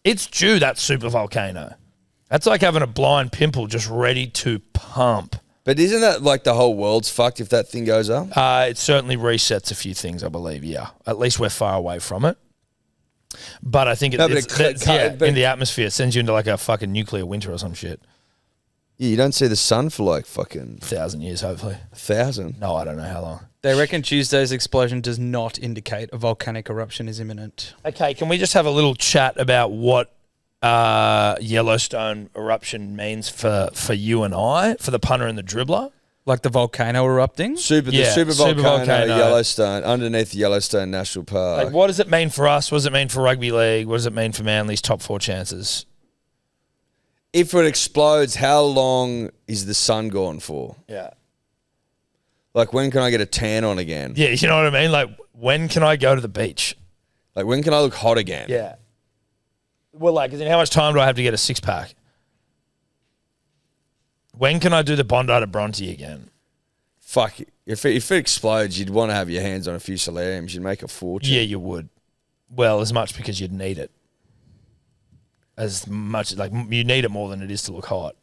It's due, that super volcano. That's like having a blind pimple just ready to pump. But isn't that like the whole world's fucked if that thing goes up? It certainly resets a few things, I believe, yeah. At least we're far away from it. But I think No, but in the atmosphere, it sends you into like a fucking nuclear winter or some shit. Yeah, you don't see the sun for like fucking 1,000 years, hopefully. 1,000. No, I don't know how long. They reckon Tuesday's explosion does not indicate a volcanic eruption is imminent. Okay, can we just have a little chat about what Yellowstone eruption means for you and I, for the punter and the dribbler? Like the volcano erupting? The super volcano, Yellowstone, underneath Yellowstone National Park. Like, what does it mean for us? What does it mean for rugby league? What does it mean for Manly's top 4 chances? If it explodes, how long is the sun gone for? Yeah. Like, when can I get a tan on again? Yeah, you know what I mean? Like, when can I go to the beach? Like, when can I look hot again? Yeah. Well, like, as in how much time do I have to get a 6-pack? When can I do the Bondi to Bronte again? Fuck. If it explodes, you'd want to have your hands on a few solariums. You'd make a fortune. Yeah, you would. Well, as much because you'd need it. As much, like, you need it more than it is to look hot.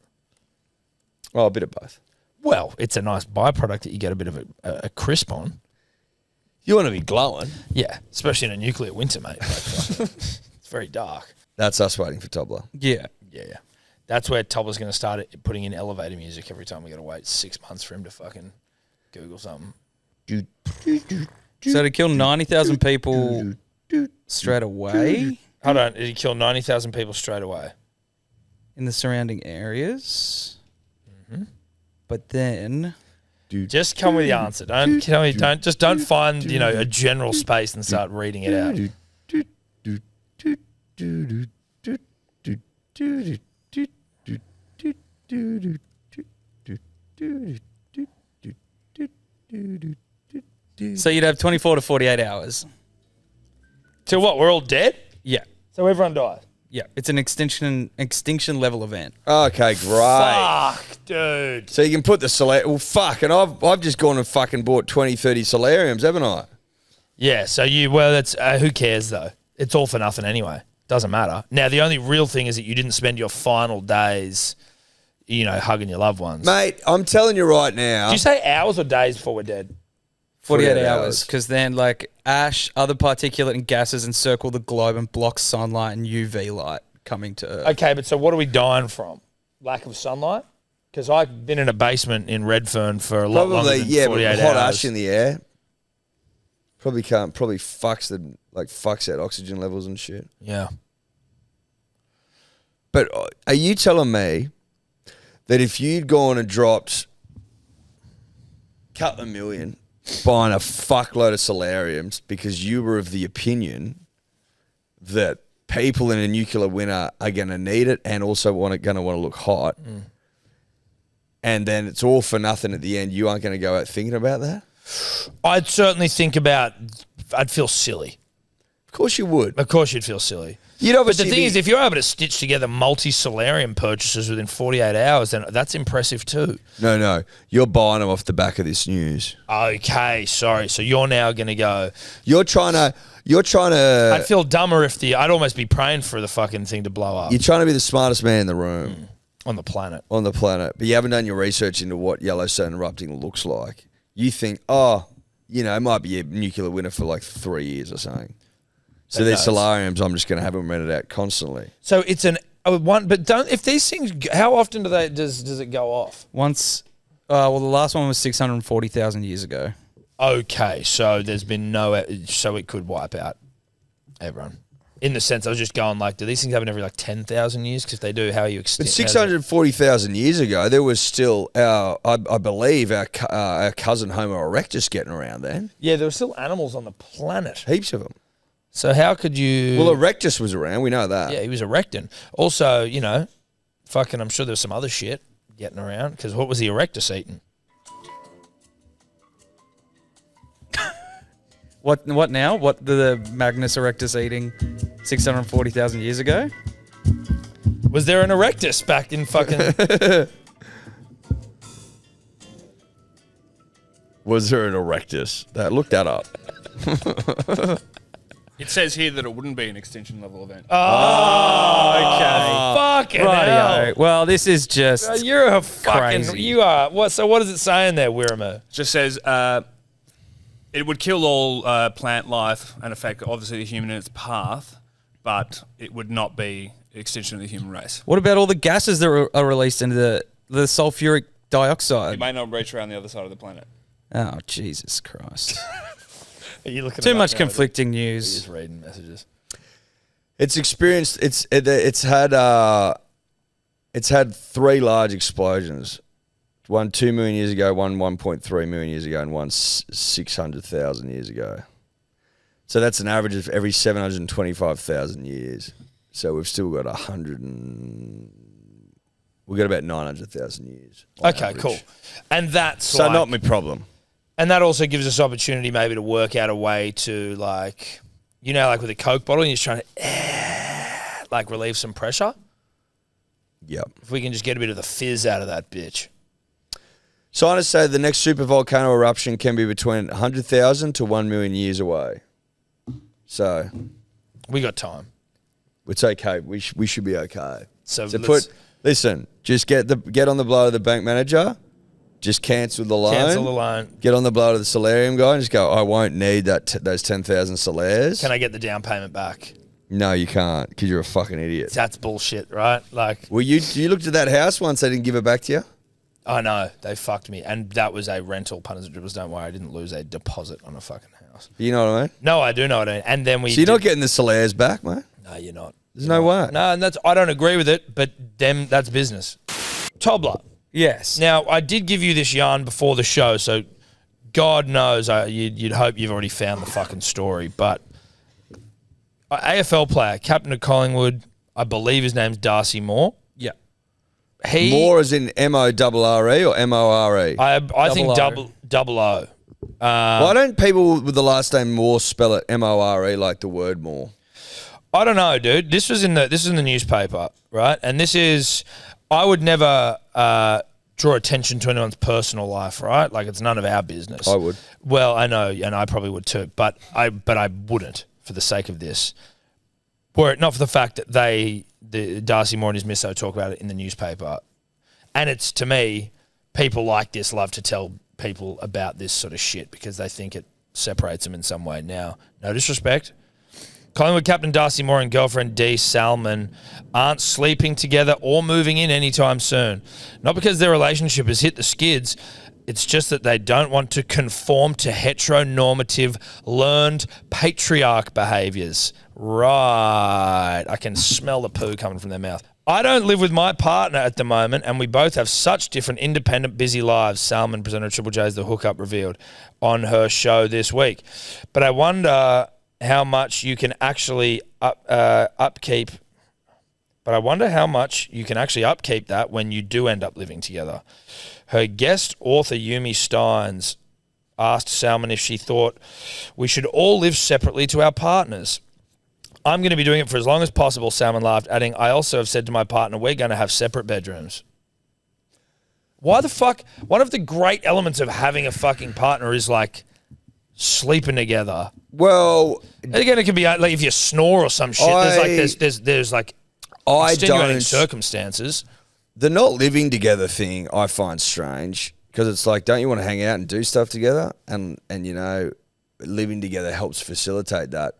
Oh, a bit of both. Well, it's a nice byproduct that you get a bit of a crisp on. You want to be glowing. Yeah, especially in a nuclear winter, mate. Like, it's very dark. That's us waiting for Tobler. Yeah. Yeah. That's where Tobler's going to start putting in elevator music every time we got to wait 6 months for him to fucking Google something. So to kill 90,000 people straight away Hold on, did he kill 90,000 people straight away? in the surrounding areas. But then... Just come with the answer. Don't tell me. Don't find a general space and start reading it out. So you'd have 24 to 48 hours. So what? We're all dead. Yeah. So everyone dies. Yeah, it's an extinction level event. Okay, great. Fuck, dude. So you can put the solarium. Well, fuck, and I've just gone and fucking bought 20, 30 solariums, haven't I? Yeah, so that's who cares though? It's all for nothing anyway. Doesn't matter. Now, the only real thing is that you didn't spend your final days, hugging your loved ones. Mate, I'm telling you right now. Did you say hours or days before we're dead? 48 hours, because then ash, other particulate and gases encircle the globe and block sunlight and UV light coming to Earth. Okay, but so what are we dying from? Lack of sunlight? Because I've been in a basement in Redfern for a lot longer than 48 but hours. hot ash in the air. Probably fucks out oxygen levels and shit. Yeah. But are you telling me that if you'd gone and dropped a couple of million buying a fuckload of solariums because you were of the opinion that people in a nuclear winter are going to need it and also going to want to look hot, and then it's all for nothing at the end, you aren't going to go out thinking about that? I'd certainly I'd feel silly. Of course you would. Of course you'd feel silly. But the thing is, if you're able to stitch together multi-solarium purchases within 48 hours, then that's impressive too. No. You're buying them off the back of this news. Okay, sorry. So you're now going to go... You're trying to... I'd feel dumber I'd almost be praying for the fucking thing to blow up. You're trying to be the smartest man in the room. On the planet. But you haven't done your research into what Yellowstone erupting looks like. You think, it might be a nuclear winter for 3 years or something. So these solariums, I'm just going to have them rented out constantly. So it's if these things, how often does it go off? Once, the last one was 640,000 years ago. Okay, so there's been so it could wipe out everyone. In the sense, I was just going do these things happen every 10,000 years? Because if they do, how are you extending? But 640,000 years ago, there was still I believe our cousin Homo erectus getting around then. Yeah, there were still animals on the planet. Heaps of them. So how could you... Well, Erectus was around. We know that. Yeah, he was erecting. Also, I'm sure there was some other shit getting around. Because what was the Erectus eating? What now? What the Magnus Erectus eating 640,000 years ago? Was there an Erectus back in fucking... Was there an Erectus? Look that up. It says here that it wouldn't be an extinction level event. Oh, okay. Fucking hell. Well, this is just you're a fucking... crazy. You are... What? So what does it say in there, Wirama? It just says it would kill all plant life and affect, obviously, the human in its path, but it would not be extinction of the human race. What about all the gases that are released into the sulfuric dioxide? It may not reach around the other side of the planet. Oh, Jesus Christ. Are you looking Too much conflicting news. Just reading messages. It's experienced. It's had 3 large explosions. One 2 million years ago, one 1.3 million years ago, and one 600,000 years ago. So that's an average of every 725,000 years. So we've still got we've got about 900,000 years. Okay, average. cool. And that's so not my problem. And that also gives us opportunity maybe to work out a way to with a Coke bottle and you're trying to relieve some pressure. Yep. If we can just get a bit of the fizz out of that bitch. Scientists say the next supervolcano eruption can be between 100,000 to 1 million years away. So we got time. It's okay. We should be okay. So listen, just get on the blow of the bank manager. Just cancel the loan. Cancel the loan. Get on the blow of the solarium guy and just go, I won't need those 10,000 solaires. Can I get the down payment back? No, you can't because you're a fucking idiot. That's bullshit, right? Well, you looked at that house once, they didn't give it back to you? I know. They fucked me. And that was a rental, punters and dribbles. Don't worry, I didn't lose a deposit on a fucking house. You know what I mean? No, I do know what I mean. And then So you're not getting the solaires back, mate? No, you're not. There's no way. No, and I don't agree with it, but that's business. Tobler. Yes. Now, I did give you this yarn before the show, so God knows you'd hope you've already found the fucking story. But AFL player, captain of Collingwood, I believe his name's Darcy Moore. Yeah. Moore as in M-O-R-R-E or M-O-R-E? I think double O. Why don't people with the last name Moore spell it M-O-R-E like the word more? I don't know, dude. This is in the newspaper, right? And I would never draw attention to anyone's personal life, right? Like it's none of our business. I would. Well, I know, and I probably would too, but I wouldn't for the sake of this. Were it not for the fact that Darcy Moore and his misso talk about it in the newspaper. And it's, to me, people like this love to tell people about this sort of shit because they think it separates them in some way. Now, no disrespect. Collingwood captain Darcy Moore and girlfriend Dee Salmon aren't sleeping together or moving in anytime soon. Not because their relationship has hit the skids. It's just that they don't want to conform to heteronormative, learned patriarch behaviours. Right. I can smell the poo coming from their mouth. I don't live with my partner at the moment, and we both have such different, independent, busy lives, Salmon, presenter of Triple J's The Hookup, revealed on her show this week. But I wonder how much you can actually upkeep. But I wonder how much you can actually upkeep that when you do end up living together. Her guest author, Yumi Steins, asked Salmon if she thought we should all live separately to our partners. I'm going to be doing it for as long as possible, Salmon laughed, adding, I also have said to my partner, we're going to have separate bedrooms. Why the fuck? One of the great elements of having a fucking partner is like sleeping together. Well, again, it can be like if you snore or some shit. There's like extenuating circumstances. The not living together thing I find strange because it's like, don't you want to hang out and do stuff together? And you know, living together helps facilitate that.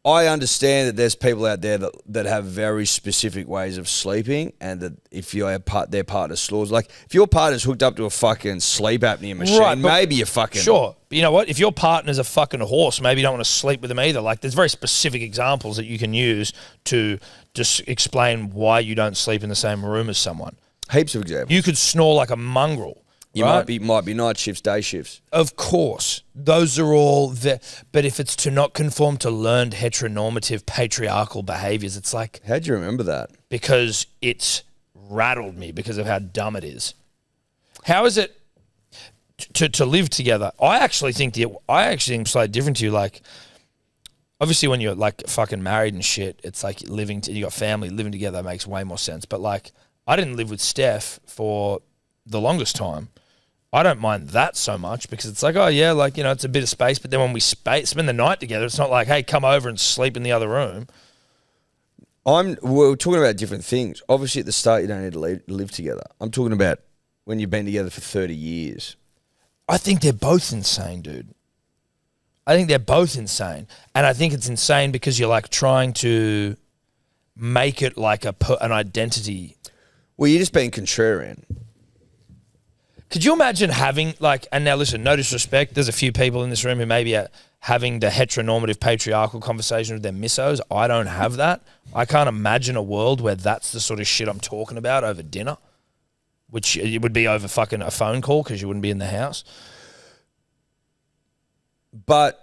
I understand that there's people out there that have very specific ways of sleeping, and that if their partner snores, like if your partner's hooked up to a fucking sleep apnea machine, right, maybe you're fucking... Sure. But you know what? If your partner's a fucking horse, maybe you don't want to sleep with them either. Like there's very specific examples that you can use to just explain why you don't sleep in the same room as someone. Heaps of examples. You could snore like a mongrel. You might be night shifts, day shifts. Of course. Those are all there. But if it's to not conform to learned heteronormative patriarchal behaviours, it's like... How'd you remember that? Because it's rattled me because of how dumb it is. How is it to live together? I actually think it's slightly different to you. Like, obviously when you're like fucking married and shit, it's like you got family, living together makes way more sense. But like, I didn't live with Steph for the longest time. I don't mind that so much because it's like, oh yeah, like, you know, it's a bit of space. But then when we spend the night together, it's not like, hey, come over and sleep in the other room. We're talking about different things. Obviously, at the start, you don't need to live together. I'm talking about when you've been together for 30 years. I think they're both insane, dude. I think they're both insane. And I think it's insane because you're like trying to make it like an identity. Well, you're just being contrarian. Could you imagine having like, and now listen, no disrespect, there's a few people in this room who maybe are having the heteronormative patriarchal conversation with their missos. I don't have that. I can't imagine a world where that's the sort of shit I'm talking about over dinner, which it would be over fucking a phone call because you wouldn't be in the house. But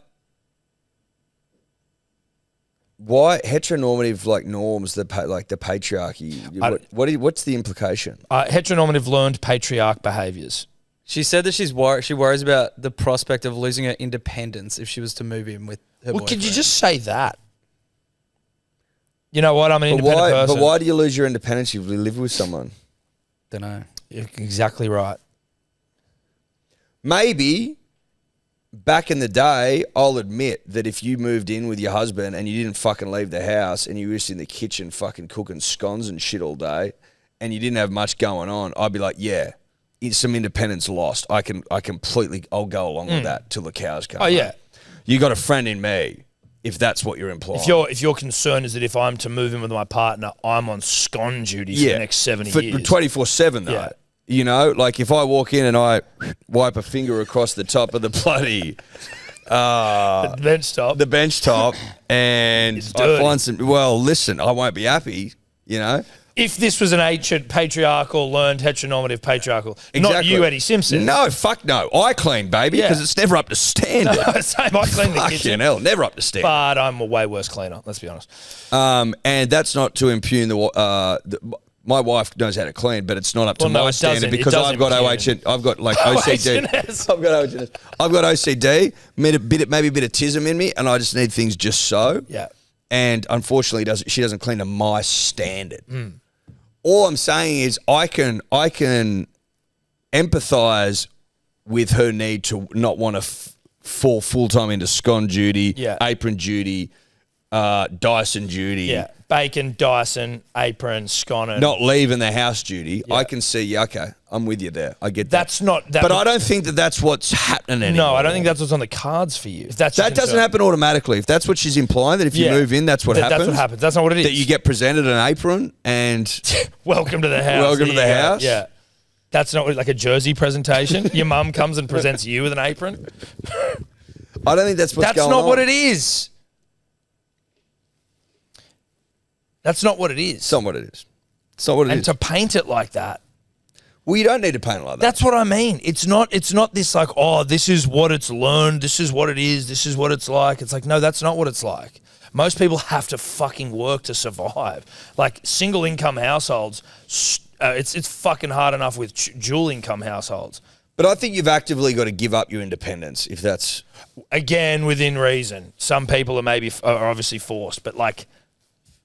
why heteronormative like norms, like the patriarchy? What's the implication? Heteronormative learned patriarch behaviours. She said that she worries about the prospect of losing her independence if she was to move in with her boyfriend. Could you just say that? You know what? I'm an independent person. But why do you lose your independence if you live with someone? Don't know. You're exactly right. Maybe back in the day, I'll admit that if you moved in with your husband and you didn't fucking leave the house and you were just in the kitchen fucking cooking scones and shit all day and you didn't have much going on, I'd be like, yeah, some independence lost. I'll go along with that till the cows come home. Yeah. You got a friend in me, if that's what you're implying. If your concern is that if I'm to move in with my partner, I'm on scone duty for the next 70 years. 24/7 though. Yeah. You know, like if I walk in and I wipe a finger across the top of the bloody the bench top, and I find some. Well, listen, I won't be happy. You know, if this was an ancient patriarchal, learned heteronormative patriarchal, not you, Eddie Simpson. No, fuck no. I clean, baby, because it's never up to standard. No, same. I clean the kitchen. Hell, never up to standard. But I'm a way worse cleaner. Let's be honest. And that's not to impugn my wife knows how to clean, but it's not up to my standard because I've got I've got like OCD. I've got OCD, maybe a bit of tism in me, and I just need things just so. Yeah. and unfortunately she doesn't clean to my standard. All I'm saying is I can empathise with her need to not want to fall full time into scone duty, apron duty, Dyson duty. Yeah, bacon, Dyson, apron, scone. Not leaving the house duty. Yeah. I can see, okay, I'm with you there. I get that. That's not... But I don't think that's what's happening anymore. No, I don't think that's what's on the cards for you. If that's that doesn't happen automatically. If that's what she's implying, that if you move in, that's what happens. That's what happens. That's not what it is. That you get presented an apron and... Welcome to the house. Welcome to the house. Yeah. That's not like a jersey presentation. Your mum comes and presents you with an apron. I don't think that's what's going on. That's not what it is. That's not what it is. It's not what it is. It's not what it is. And to paint it like that. Well, you don't need to paint it like that. That's what I mean. It's not this like, oh, this is what it's learned. This is what it is. This is what it's like. It's like, no, that's not what it's like. Most people have to fucking work to survive. Like single income households, it's fucking hard enough with dual income households. But I think you've actively got to give up your independence if that's... Again, within reason. Some people are obviously forced, but like...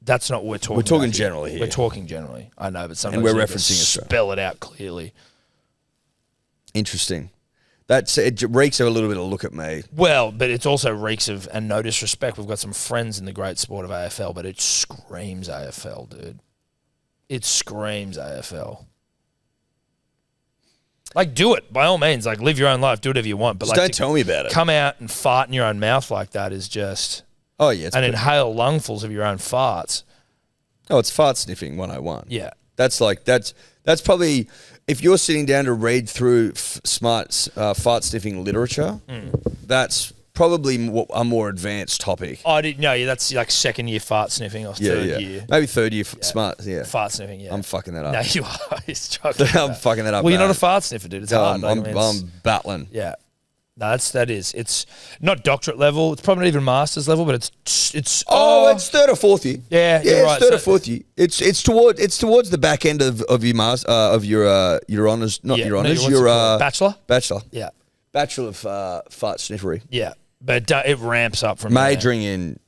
That's not what we're talking about. We're talking generally here. We're talking generally. I know, but sometimes and we're you referencing Australia. Spell it out clearly. Interesting. It reeks of a little bit of look at me. Well, but it also reeks of, and no disrespect, we've got some friends in the great sport of AFL, but it screams AFL, dude. It screams AFL. Like, do it, by all means. Like, live your own life. Do whatever you want. But just like, don't tell me about it. Come out and fart in your own mouth like that is just... Oh, yeah. And inhale lungfuls of your own farts. Oh, it's fart sniffing 101. Yeah. That's probably, if you're sitting down to read through smart fart sniffing literature, that's probably a more advanced topic. I didn't know. Yeah, that's like second year fart sniffing or third year. Maybe third year smart, Fart sniffing, yeah. I'm fucking that up. No, you are. You're struggling. I'm fucking that up. Well, you're not a fart sniffer, dude. It's hard. I'm battling. Yeah. No, that is. It's not doctorate level. It's probably not even master's level, but it's. It's third or fourth year. Yeah, yeah, you're right. It's third or fourth year. It's towards the back end of your master of your honours, not your honours, your bachelor. Bachelor. Yeah. Bachelor of fart sniffery. Yeah, but it ramps up from majoring in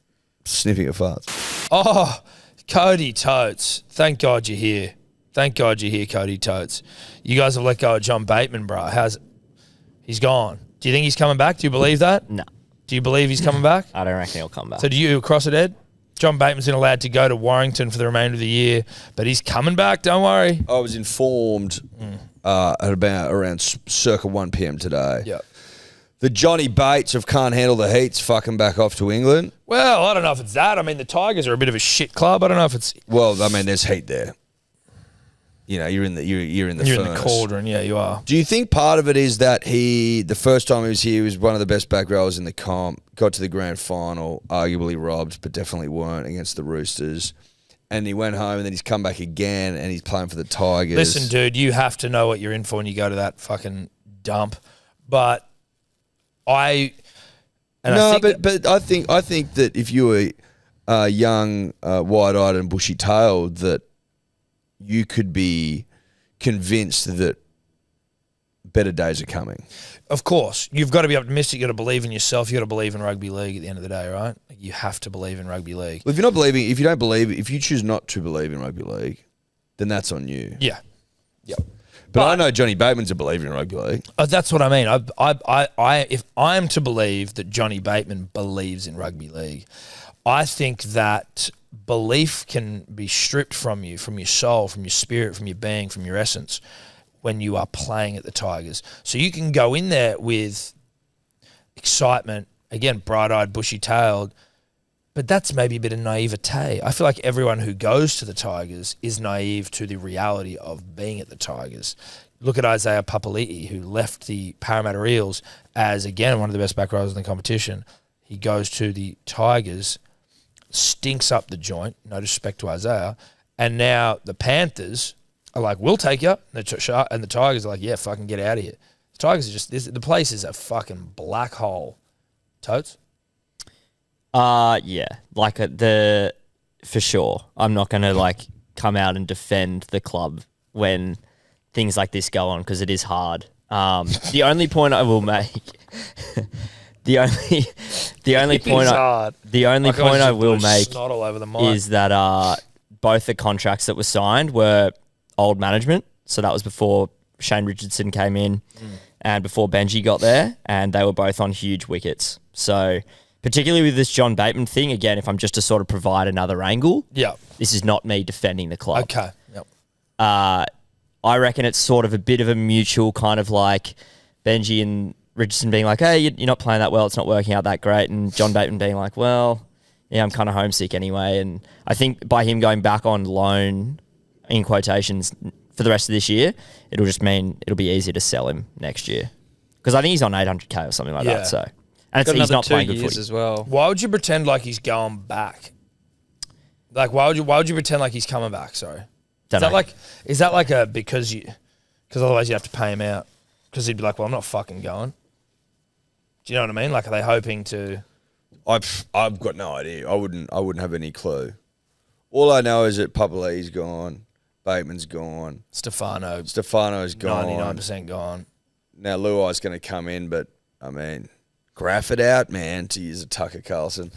sniffing of farts. Oh, Cody Totes! Thank God you're here. Thank God you're here, Cody Totes. You guys have let go of John Bateman, bro. He's gone? Do you think he's coming back? Do you believe that? No. Do you believe he's coming back? I don't reckon he'll come back. So do you cross it, Ed? John Bateman's been allowed to go to Warrington for the remainder of the year, but he's coming back, don't worry. I was informed at around circa 1 p.m. today. Yep. The Johnny Bates of can't handle the heat's fucking back off to England. Well, I don't know if it's that. I mean, the Tigers are a bit of a shit club. I don't know if it's... Well, I mean, there's heat there. You know, you're in the furnace. Cauldron, yeah, you are. Do you think part of it is that the first time he was here, he was one of the best back rowers in the comp, got to the grand final, arguably robbed, but definitely weren't against the Roosters, and he went home and then he's come back again and he's playing for the Tigers. Listen, dude, you have to know what you're in for when you go to that fucking dump. But I think that if you were young, wide-eyed and bushy-tailed, that you could be convinced that better days are coming. Of course. You've got to be optimistic. You've got to believe in yourself. You've got to believe in rugby league at the end of the day, right? You have to believe in rugby league. Well, if you choose not to believe in rugby league, then that's on you. Yeah. Yeah. But I know Johnny Bateman's a believer in rugby league. That's what I mean. If I'm to believe that Johnny Bateman believes in rugby league, I think that belief can be stripped from you, from your soul, from your spirit, from your being, from your essence when you are playing at the Tigers. So you can go in there with excitement, again, bright-eyed, bushy-tailed, but that's maybe a bit of naivete. I feel like everyone who goes to the Tigers is naive to the reality of being at the Tigers. Look at Isaiah Papali'i, who left the Parramatta Eels as, again, one of the best back rowers in the competition. He goes to the Tigers, stinks up the joint, no disrespect to Isaiah, and now the Panthers are like, we'll take you, and the Tigers are like, yeah, fucking get out of here. The Tigers are just, the place is a fucking black hole. Totes? Yeah, like for sure. I'm not going to come out and defend the club when things like this go on because it is hard. The only point I will make, the The only point I will make snot all over the mic. is that both the contracts that were signed were old management. So that was before Shane Richardson came in and before Benji got there, and they were both on huge wickets. So particularly with this John Bateman thing, again, if I'm just to sort of provide another angle, this is not me defending the club. Okay. Yep. I reckon it's sort of a bit of a mutual kind of like Benji and Richardson being like, hey, you're not playing that well, it's not working out that great, and John Bateman being like, well, yeah, I'm kind of homesick anyway. And I think by him going back on loan, in quotations, for the rest of this year, it'll just mean it'll be easier to sell him next year. Because I think he's on 800k or something like that. So, and he's not playing good footy as well. Why would you pretend like he's going back? Like, why would you pretend like he's coming back? Sorry. Is that like a because otherwise you have to pay him out? Because he'd be like, well, I'm not fucking going. Do you know what I mean? Like, are they hoping to? I've got no idea. I wouldn't have any clue. All I know is that Papali's gone, Bateman's gone, Stefano's gone, 99% gone. Now Luai's going to come in, but I mean, graph it out, man. To use a Tucker Carlson,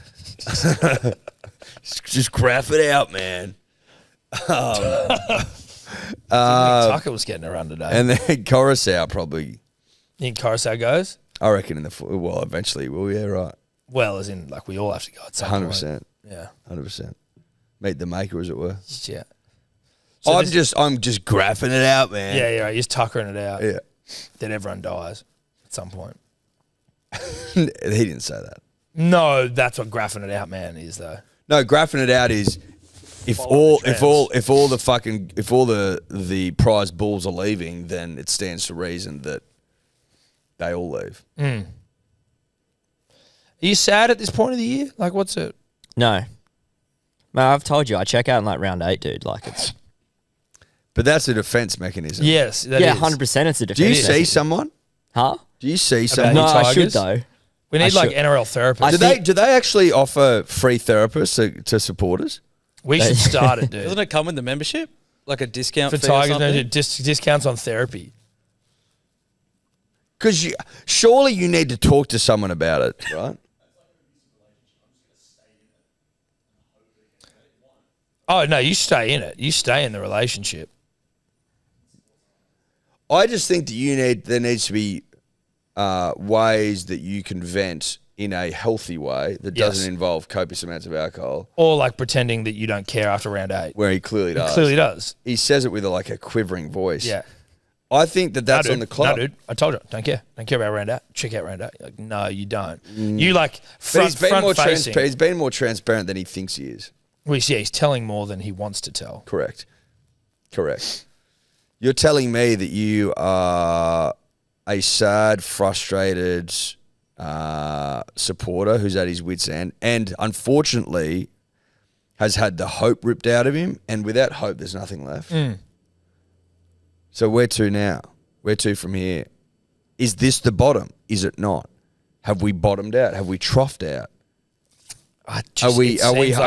just graph it out, man. Tucker was getting around today, and then Coruscant probably. You think Coruscant goes? I reckon eventually will. Yeah, right. Well, as in, like, we all have to go at some 100%. Yeah, 100%. Meet the maker, as it were. Yeah. So I'm just graphing it out, man. Yeah, you're just tuckering it out. Yeah. Then everyone dies at some point. He didn't say that. No, that's what graphing it out, man, is though. No, graphing it out is if all the prize bulls are leaving, then it stands to reason that they all leave. Are you sad at this point of the year? Like, what's it? No. Man, I've told you, I check out in like round 8, dude. Like, it's... But that's a defense mechanism. Yes, that yeah, is. 100% it's a defense Do you mechanism. see someone? Huh? Do you see someone? No, I Tigers? should, though. We need, like, NRL therapists. Do they actually offer free therapists to supporters? We should start it, dude. Doesn't it come with the membership? Like a discount For fee Tigers, or no, something? discounts on therapy. Because surely you need to talk to someone about it, right? Oh, no, you stay in it. You stay in the relationship. I just think that there needs to be ways that you can vent in a healthy way that doesn't involve copious amounts of alcohol. Or like pretending that you don't care after round 8. Where he clearly does. He clearly does. He says it with a quivering voice. Yeah. I think that's on the club. No, dude. I told you. Don't care. Don't care about round 8. Check out round 8. Like, no, you don't. You like front facing. He's been more transparent than he thinks he is. Well, yeah, he's telling more than he wants to tell. Correct. You're telling me that you are a sad, frustrated supporter who's at his wit's end and unfortunately has had the hope ripped out of him, and without hope there's nothing left. So where to now? Where to from here? Is this the bottom? Is it not? Have we bottomed out? Have we troughed out? Are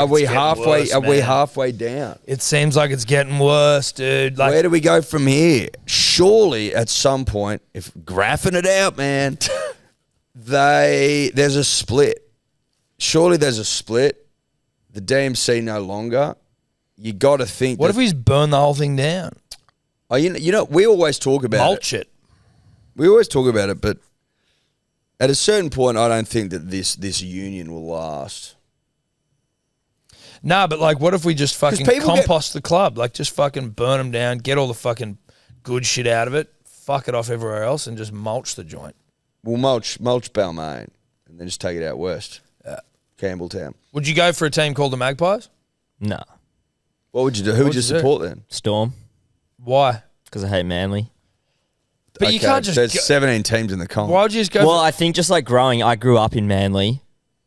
we halfway down? It seems like it's getting worse, dude. Like, where do we go from here? Surely at some point, if graphing it out, man, there's a split. Surely there's a split. The DMC no longer. You got to think. What if we just burn the whole thing down? Oh, you know, we always talk about mulch it. We always talk about it, but at a certain point, I don't think that this union will last. Nah, but like, what if we just fucking compost the club? Like, just fucking burn them down, get all the fucking good shit out of it, fuck it off everywhere else, and just mulch the joint. We'll mulch Balmain, and then just take it out west. Yeah. Campbelltown. Would you go for a team called the Magpies? No. What would you do? Who would you support then? Storm. Why? Because I hate Manly. But you can't just... There's 17 teams in the comp. Why would you just go I think just like growing, I grew up in Manly,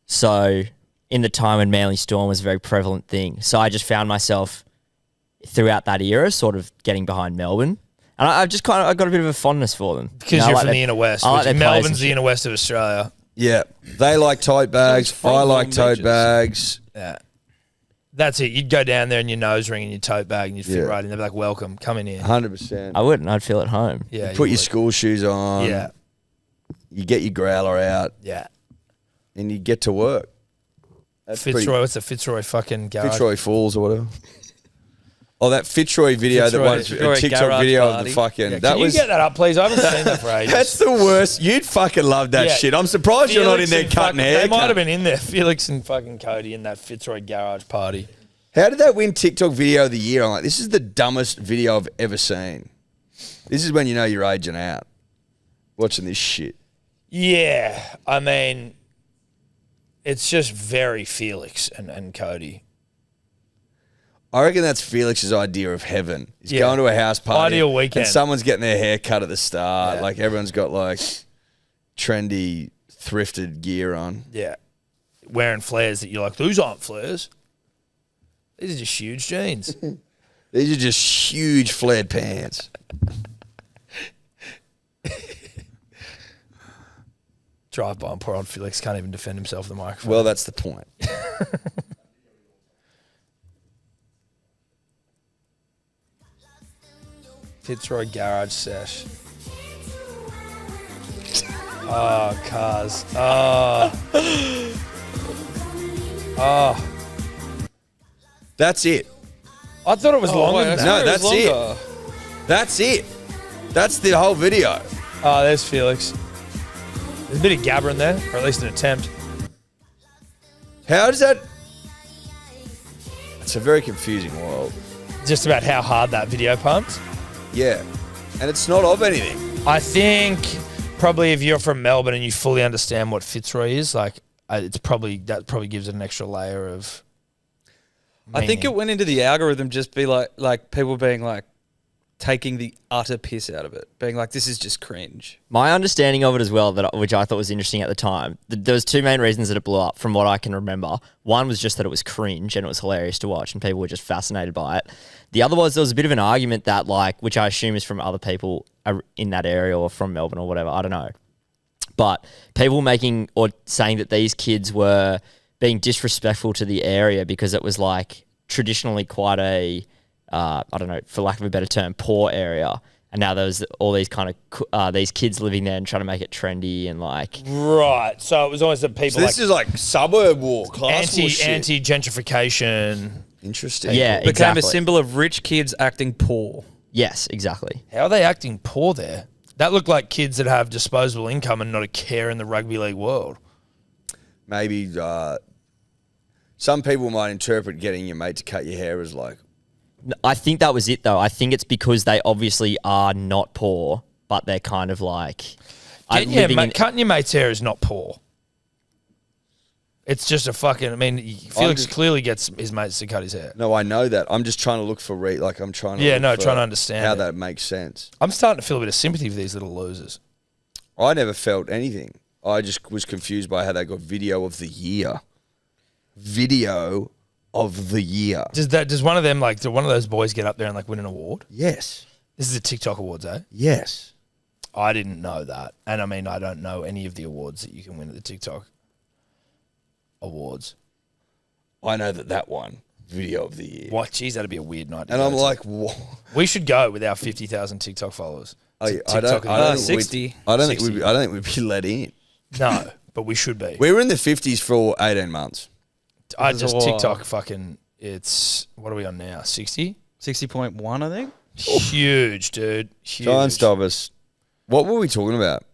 so in the time when Manly Storm was a very prevalent thing. So I just found myself throughout that era sort of getting behind Melbourne. And I just I got a bit of a fondness for them. Because you're from the inner west. Melbourne's the inner west of Australia. Yeah. They like tote bags. I like tote bags. Yeah. That's it. You'd go down there and your nose ring and your tote bag and you'd fit right in. They'd be like, welcome, come in here. 100%. I wouldn't. I'd feel at home. Yeah. You put your school shoes on. Yeah. You get your growler out. Yeah. and you get to work. That's Fitzroy, what's the Fitzroy fucking garage? Fitzroy Falls or whatever. Oh, that Fitzroy video, Fitzroy a TikTok garage video of party. the fucking. Yeah, that can was. you get that up, please? I haven't seen that for ages. That's the worst. You'd fucking love that Yeah. shit. I'm surprised you're not in there and cutting fucking- hair. They might cunt. have been in there, Felix and fucking Cody in that Fitzroy garage party. How did that win TikTok video of the year? I'm like, this is the dumbest video I've ever seen. This is when you know you're aging out. Watching this shit. Yeah, I mean, it's just very Felix and Cody. I reckon that's Felix's idea of heaven. He's Yeah. going to a house party. Ideal weekend. And someone's getting their hair cut at the start. Yeah. Like everyone's got like trendy, thrifted gear on. Yeah, wearing flares that you're like, those aren't flares. These are just huge jeans. These are just huge flared pants. Drive by and poor old Felix can't even defend himself with the microphone. Well, that's the point. Fitzroy garage sesh. Oh, cars. Oh. Oh. That's it. I thought it was longer than that. No, that's it. That's it. That's the whole video. Oh, there's Felix. There's a bit of gabber in there, or at least an attempt. How does that... It's a very confusing world. Just about how hard that video pumps. Yeah. And it's not of anything. I think probably if you're from Melbourne and you fully understand what Fitzroy is, like it's probably that probably gives it an extra layer of. I think it went into the algorithm just be like people being like taking the utter piss out of it, being like, this is just cringe. My understanding of it as well, which I thought was interesting at the time, there was two main reasons that it blew up from what I can remember. One was just that it was cringe and it was hilarious to watch and people were just fascinated by it. The other was there was a bit of an argument that which I assume is from other people in that area or from Melbourne or whatever, I don't know. But people making or saying that these kids were being disrespectful to the area because it was like traditionally quite a, I don't know, for lack of a better term, poor area. And now there's all these kind of, these kids living there and trying to make it trendy and like. Right. So it was always the people So this is like suburb war, class war shit. anti-gentrification. Interesting. Yeah, Became exactly. a symbol of rich kids acting poor. Yes, exactly. How are they acting poor there? That looked like kids that have disposable income and not a care in the rugby league world. Maybe some people might interpret getting your mate to cut your hair as like, I think that was it though. I think it's because they obviously are not poor, but they're kind of like. Cutting your mate's hair is not poor. It's just a fucking. I mean, Felix clearly gets his mates to cut his hair. no, I know that. I'm just trying to look for I'm trying to trying to understand how it. that makes sense. I'm starting to feel a bit of sympathy for these little losers. I never felt anything. I just was confused by how they got video of the year. Video of the year. Does one of them do one of those boys get up there and win an award? Yes. This is the TikTok awards, eh? Yes. I didn't know that, and I mean I don't know any of the awards that you can win at the TikTok awards. I know that one. Video of the year. What? Geez, that'd be a weird night. And I'm like, what? We should go with our 50,000 TikTok followers. I TikTok don't think 60. I don't think we'd be let in. No, but we should be. We were in the 50s for 18 months. I just TikTok fucking. It's what are we on now? 60. 60.1, I think. Huge, dude. Huge. Try and stop us. What were we talking about?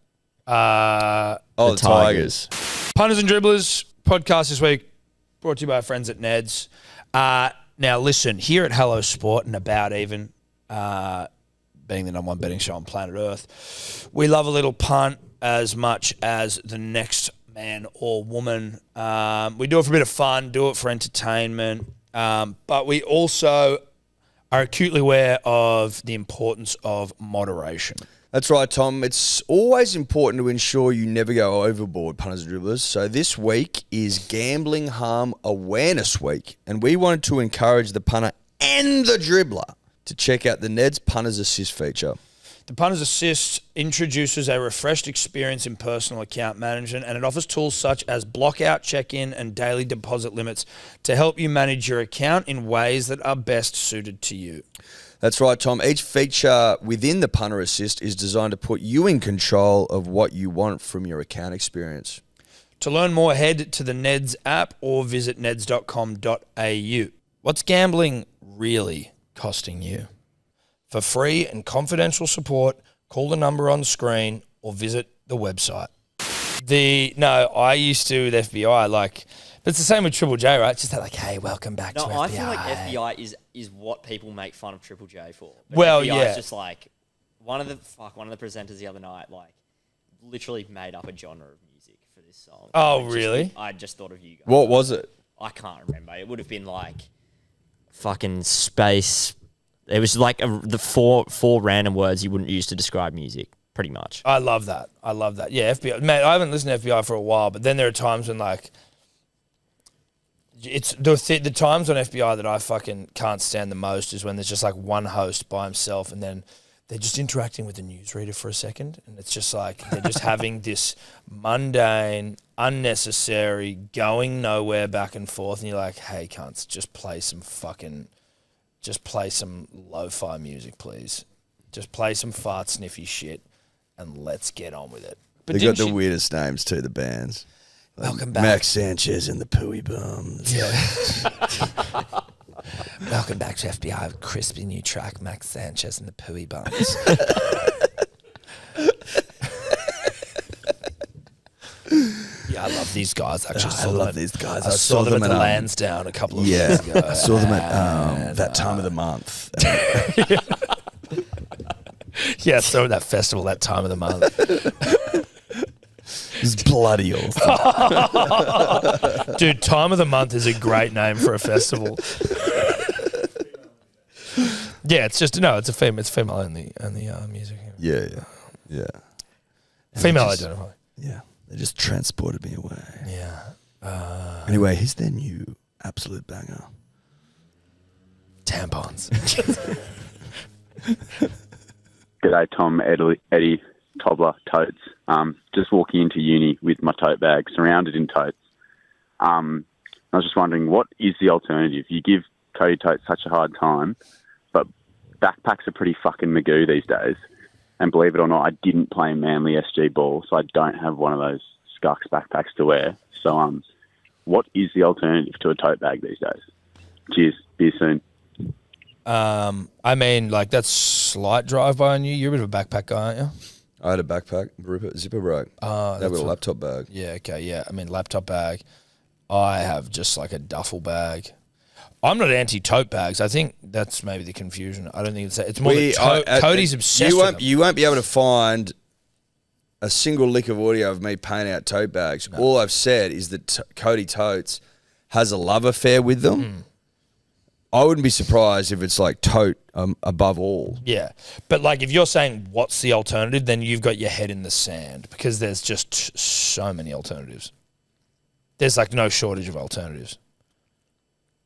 The the Tigers. Punters and Dribblers podcast this week brought to you by our friends at Ned's. Now listen, here at Hello Sport and About Even, being the number one betting show on planet Earth, we love a little punt as much as the next man or woman. We do it for a bit of fun, do it for entertainment, but we also are acutely aware of the importance of moderation. That's right, Tom. It's always important to ensure you never go overboard, punters and dribblers. So this week is Gambling Harm Awareness Week, and we wanted to encourage the punter and the dribbler to check out the Ned's Punters Assist feature. The Punters Assist introduces a refreshed experience in personal account management, and it offers tools such as block-out, check-in, and daily deposit limits to help you manage your account in ways that are best suited to you. That's right, Tom. Each feature within the Punter Assist is designed to put you in control of what you want from your account experience. To learn more, head to the Neds app or visit neds.com.au. What's gambling really costing you? For free and confidential support, call the number on the screen or visit the website. I used to with FBI, but it's the same with Triple J, right? Just that, hey, welcome back to FBI. I feel like FBI is what people make fun of Triple J for. But Well, FBI yeah. is just one of the presenters the other night, literally made up a genre of music for this song. Oh, really? I just thought of you guys. What was it? I can't remember. It would have been fucking space. It was the four random words you wouldn't use to describe music, pretty much. I love that. Yeah, FBI. Man, I haven't listened to FBI for a while, but then there are times when it's the times on FBI that I fucking can't stand the most is when there's just one host by himself and then they're just interacting with the newsreader for a second and it's just they're just having this mundane, unnecessary, going nowhere back and forth and you're like, hey, cunts, just play some lo-fi music, please. Just play some fart sniffy shit and let's get on with it. But They got the weirdest names too, the bands. Welcome back. Max Sanchez and the Pooey Bums. Yeah. Welcome back to FBI. Crispy new track, Max Sanchez and the Pooey Bums. Yeah, I love these guys. Actually, I love these guys. I saw them at the Lansdowne a couple of years ago. I saw them at that time of the month. Yeah, so that festival that time of the month. It's bloody awesome. Dude, time of the month is a great name for a festival. Yeah, it's female in the music. Yeah. Female identify. Yeah, they just transported me away. Yeah. Anyway, here's their new absolute banger. Tampons. G'day, Tom, Eddie, Toddler, Totes. Just walking into uni with my tote bag, surrounded in totes. I was just wondering, what is the alternative? You give Cody Totes such a hard time, but backpacks are pretty fucking magoo these days. And believe it or not, I didn't play Manly SG ball, so I don't have one of those Skunks backpacks to wear. So, what is the alternative to a tote bag these days? Cheers. See you soon. That's slight drive-by on you. You're a bit of a backpack guy, aren't you? I had a backpack, zipper bag. They were a laptop bag. Yeah, okay, yeah. Laptop bag. I have just a duffel bag. I'm not anti-tote bags. I think that's maybe the confusion. I don't think it's more Cody's obsessed with them. You won't be able to find a single lick of audio of me paying out tote bags. No. All I've said is that Cody Totes has a love affair with them. Mm. I wouldn't be surprised if it's tote above all. Yeah. But if you're saying what's the alternative, then you've got your head in the sand because there's just so many alternatives. There's no shortage of alternatives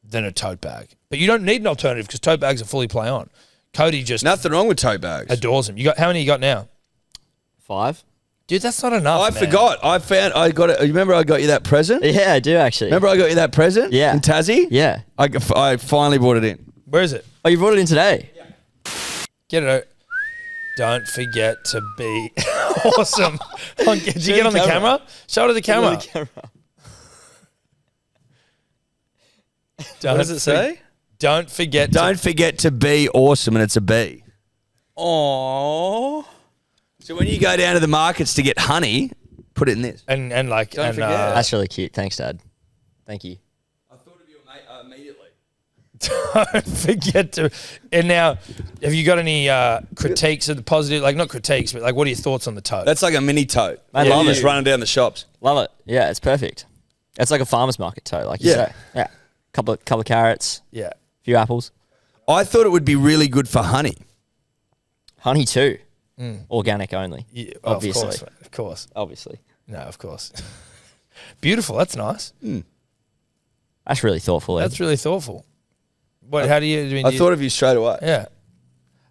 than a tote bag. But you don't need an alternative because tote bags are fully play on. Cody just... Nothing wrong with tote bags. Adores them. How many you got now? 5. Dude, that's not enough, I forgot. I got it. You remember I got you that present? Yeah, I do actually. Remember I got you that present? Yeah. In Tassie? Yeah. I finally brought it in. Where is it? Oh, you brought it in today? Yeah. Get it out. Don't forget to be awesome. Did you get on the camera? Show it to the camera. What does it say? Don't forget to be awesome, and it's a B. Aww. So when you go down to the markets to get honey, put it in this. And don't forget. That's really cute. Thanks, Dad. Thank you. I thought of you immediately. Don't forget to. And now, have you got any critiques of the positive? Not critiques, but what are your thoughts on the tote? That's like a mini tote. I love it. Just running down the shops. Love it. Yeah, it's perfect. It's like a farmer's market tote, like you say. Yeah. Couple of carrots. Yeah. A few apples. I thought it would be really good for honey. Honey too. Organic only. Yeah, obviously. Of course. Obviously. No, of course. Beautiful. That's nice. That's really thoughtful. Ed. That's really thoughtful. What? How do you? I thought of you straight away. Yeah.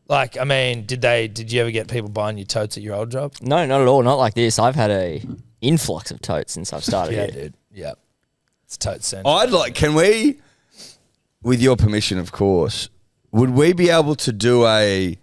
Did you ever get people buying you totes at your old job? No, not at all. Not like this. I've had a influx of totes since I've started Yeah, here. dude. Yeah. It's tote central. Can we, with your permission, of course, would we be able to do a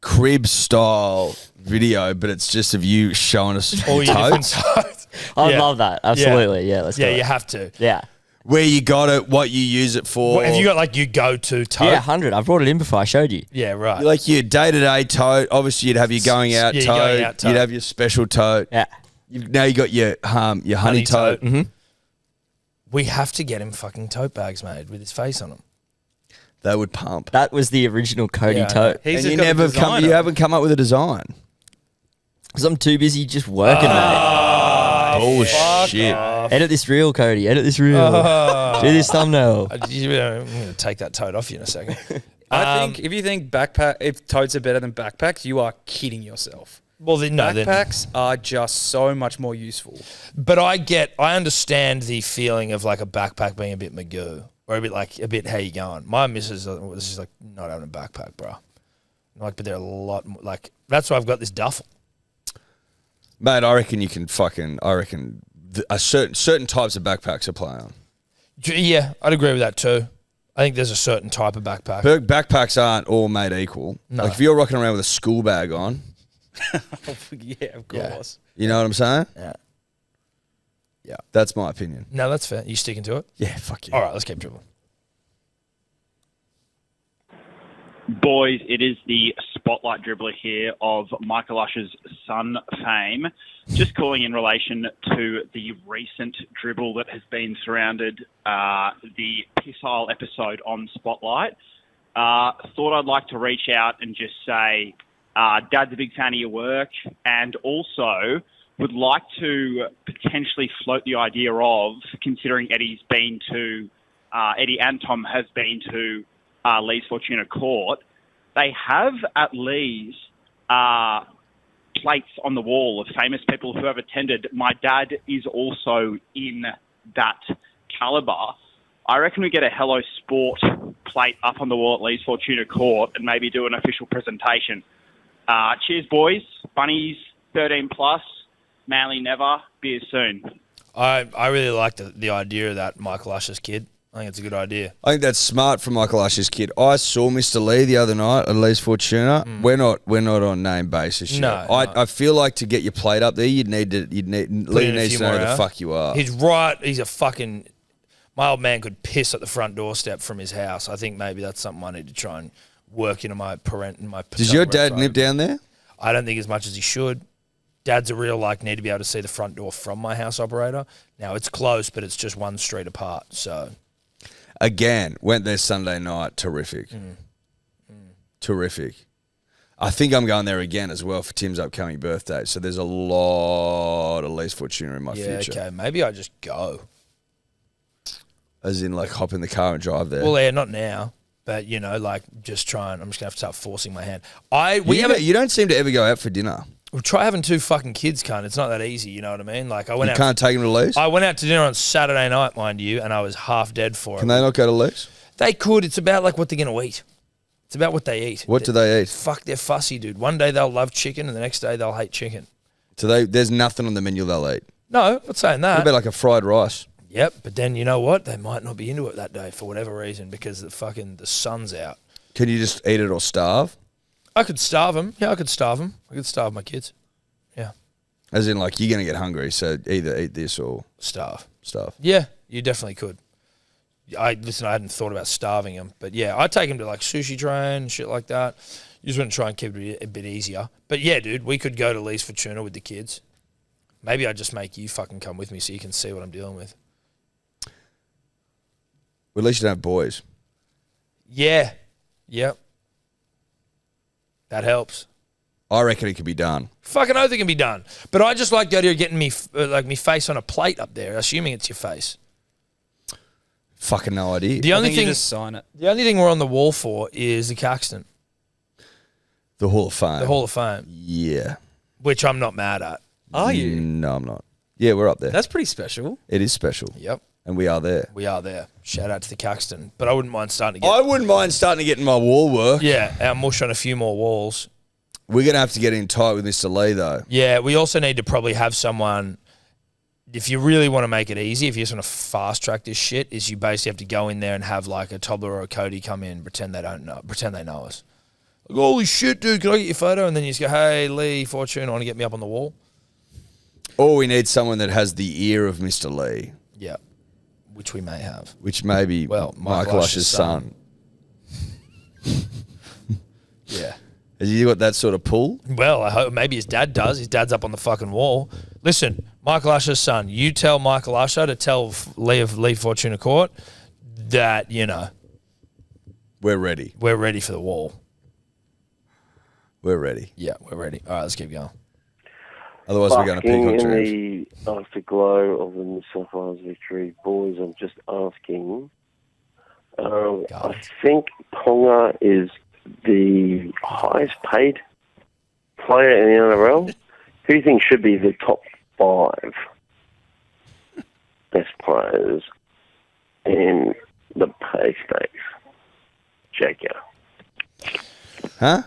crib style video, but it's just of you showing us all your different totes? I would Yeah. love that. Absolutely. Yeah, let's Yeah, go. you have to. Yeah. Where you got it, what you use it for. Have you got like your go-to tote? Yeah, 100. I brought it in before. I showed you. Yeah, right. like your day-to-day tote? Obviously, you'd have your going out Yeah, your tote. going out tote. You'd have your special tote. Yeah. Now you got your honey tote. Mm-hmm. We have to get him fucking tote bags made with his face on them. They would pump. That was the original Cody Yeah, I tote. He's And you got a never designer. you haven't come up with a design. Because I'm too busy just working, mate. Bullshit. Edit this reel, Cody. Edit this reel. Do this thumbnail. I'm going to take that tote off you in a second. I think if you think if totes are better than backpacks, you are kidding yourself. Well, no, Backpacks are just so much more useful. but I understand the feeling of like a backpack being a bit Magoo or a bit how you going. My missus was just like not having a backpack, bro. Like, but they're a lot more, like that's why I've got this duffel. Mate, I reckon you can a certain types of backpacks are playing. Yeah, I'd agree with that too. I think there's a certain type of backpack. Backpacks aren't all made equal. No. Like if you're rocking around with a school bag on, Yeah, of course. you know what I'm saying? Yeah. That's my opinion. No, that's fair. You sticking to it? Yeah, fuck you. All right, let's keep dribbling. Boys, it is the spotlight dribbler here of Michael Usher's son fame. Just calling in relation to the recent dribble that has been surrounded the Pissile episode on Spotlight. Thought I'd like to reach out and just say, Dad's a big fan of your work, and also would like to potentially float the idea of, considering Eddie and Tom has been to Lee's Fortuna Court, they have at Lee's plates on the wall of famous people who have attended. My dad is also in that calibre. I reckon we get a Hello Sport plate up on the wall at Lee's Fortuna Court and maybe do an official presentation. Cheers, boys. Bunnies, 13 plus. Manly never. Beers soon. I really like the idea of that Michael Usher's kid. I think it's a good idea. I think that's smart from Michael Usher's kid. I saw Mr. Lee the other night at Lee's Fortuna. We're not on name basis yet. No, I feel like to get your plate up there, Lee needs to know who the fuck you are. He's right. He's a fucking. My old man could piss at the front doorstep from his house. I think maybe that's something I need to try and work into my Does your dad live down there? I don't think as much as he should. Dad's a real need to be able to see the front door from my house operator. Now it's close, but it's just one street apart. So again, went there Sunday night. Terrific. Terrific. I think I'm going there again as well for Tim's upcoming birthday. So there's a lot of Lee's Fortuna in my future. Okay, maybe I just go. As in, hop in the car and drive there. Well, yeah, not now, but just trying. I'm just gonna have to start forcing my hand. You don't seem to ever go out for dinner. Well, try having two fucking kids, cunt. It's not that easy, you know what I mean? I went You out. can't take them to Lee's? I went out to dinner on Saturday night, mind you, and I was half dead for it. Can they not go to Lee's? They could. It's about what they're gonna eat. It's about what they eat. What do they eat? Fuck, they're fussy, dude. One day they'll love chicken, and the next day they'll hate chicken. So there's nothing on the menu they'll eat. No, I'm not saying that. What about a fried rice? Yep, but then you know what? They might not be into it that day for whatever reason because the sun's out. Can you just eat it or starve? I could starve them. Yeah, I could starve them. I could starve my kids. Yeah. As in, you're going to get hungry, so either eat this or Starve. Yeah, you definitely could. I hadn't thought about starving them, but yeah, I'd take them to sushi train and shit like that. You just want to try and keep it a bit easier. But yeah, dude, we could go to Lee's Fortuna with the kids. Maybe I'd just make you fucking come with me so you can see what I'm dealing with. Well, at least you don't have boys. Yeah. Yep. That helps. I reckon it could be done. Fucking oath it can be done. But I just like the idea of getting me face on a plate up there, assuming it's your face. Fucking no idea. The only thing, just sign it. The only thing we're on the wall for is the Caxton. The Hall of Fame. The Hall of Fame. Yeah. Which I'm not mad at. Are you? No, I'm not. Yeah, we're up there. That's pretty special. It is special. Yep. And we are there. We are there. Shout out to the Caxton. But I wouldn't mind starting to get... I wouldn't mind starting to get in my wall work. Yeah, and mush on a few more walls. We're going to have to get in tight with Mr. Lee, though. Yeah, we also need to probably have someone... If you really want to make it easy, if you just want to fast track this shit, is you basically have to go in there and have a Tobler or a Cody come in and pretend they know us. Holy shit, dude, can I get your photo? And then you just go, hey, Lee, Fortune, want to get me up on the wall? Or we need someone that has the ear of Mr. Lee, Yeah, which we may have. which may be Michael Ush's son. Yeah. Has he got that sort of pull? Well, I hope maybe his dad does. His dad's up on the fucking wall. Listen, Michael Usher's son, you tell Michael Usher to tell Lee of Lee Fortuna Court that, We're ready. we're ready for the wall. We're ready. Yeah, we're ready. All right, let's keep going. Otherwise, we're going to pick on in Trev. the afterglow of the New South Wales victory, boys, I'm just asking. I think Ponga is the highest paid player in the NRL. Who do you think should be the top 5 best players in the pay stakes? Jacob. Huh?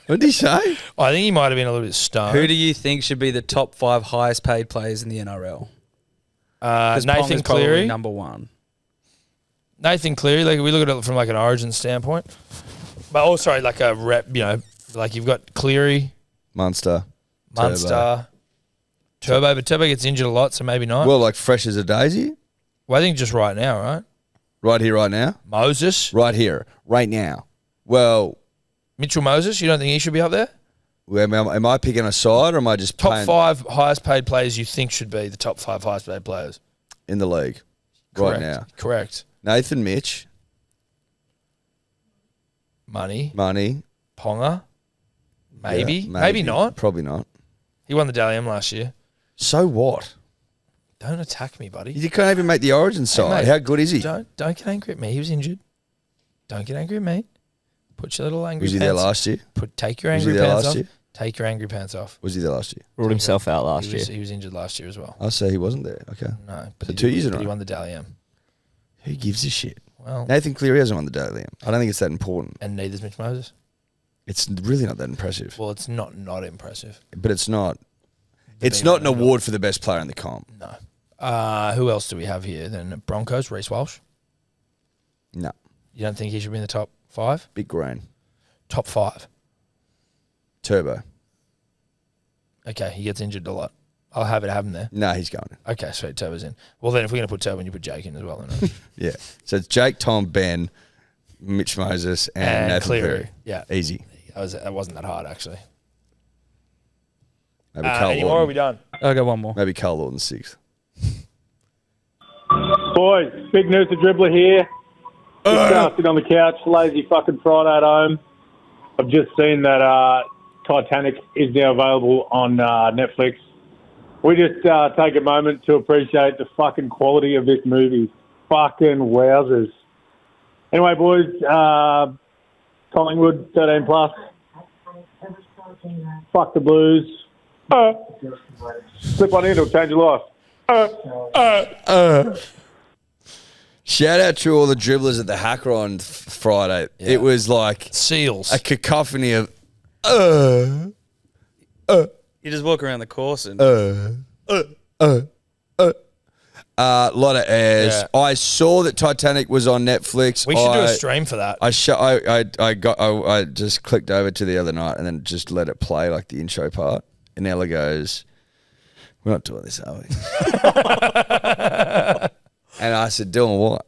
What did he say? I think he might have been a little bit stoned. Who do you think should be the top 5 highest paid players in the NRL? Nathan Cleary. number 1. Nathan Cleary, like we look at it from like an origin standpoint. But also like a rep, like you've got Cleary, Munster. Turbo, but Turbo gets injured a lot, so maybe not. Well, like fresh as a daisy? Well, I think just right now, right? Right here, right now? Moses. Right here, right now. Well, Mitchell Moses, you don't think he should be up there? am I picking a side or am I just Top playing 5 highest paid players you think should be the top 5 highest paid players? in the league Correct. right now? Correct. Nathan Mitch. Money. Yeah, Ponga. Maybe not. Probably not. He won the Dally M last year. So what? Don't attack me, buddy. You can't even make the origin side. mate, How good is he? Don't get angry at me. He was injured. Don't get angry at me. Put your little angry Was he pants. there last year? Take your Was he angry there pants last off. year? Take your angry pants off. Was he there last year? Ruled himself out last year. He was injured last year as well. I'll say he wasn't there. Okay. No, but So he 2 did- years in a but he row. won the Dally M. Who gives a shit? Well, Nathan Cleary hasn't won the Daily M. I don't think it's that important. and neither's Mitch Moses. It's really not that impressive. Well, it's not impressive. But it's not. It's not an award for the best player in the comp. No. Who else do we have here? Then Broncos, Reece Walsh. No. You don't think he should be in the top 5? Big Green. Top 5. Turbo. Okay, he gets injured a lot. I'll have him there. No, he's going. Okay, sweet. Turbo's in. Well, then if we're going to put Turbo in, you put Jake in as well. Then, right? Yeah. So it's Jake, Tom, Ben, Mitch Moses, and Nathan Cleary. Yeah. Easy. That wasn't that hard, actually. Maybe Carl any more? Are Lawton. we done? I'll go one more. Maybe Carl Lawton 6th. Boys, big news to Dribbler here. Just sitting on the couch, lazy fucking Friday at home. I've just seen that Titanic is now available on Netflix. We just take a moment to appreciate the fucking quality of this movie. Fucking wowzers. Anyway, boys, Collingwood, 13 plus. Fuck the Blues. Slip one in, it'll change your life. Shout out to all the dribblers at the Hacker on Friday. Yeah. It was like Seals. a cacophony of You just walk around the course and a lot of airs. Yeah. I saw that Titanic was on Netflix. We should do a stream for that. I just clicked over to the other night and then just let it play like the intro part. And Ella goes, "We're not doing this, are we?" And I said, "Doing what?"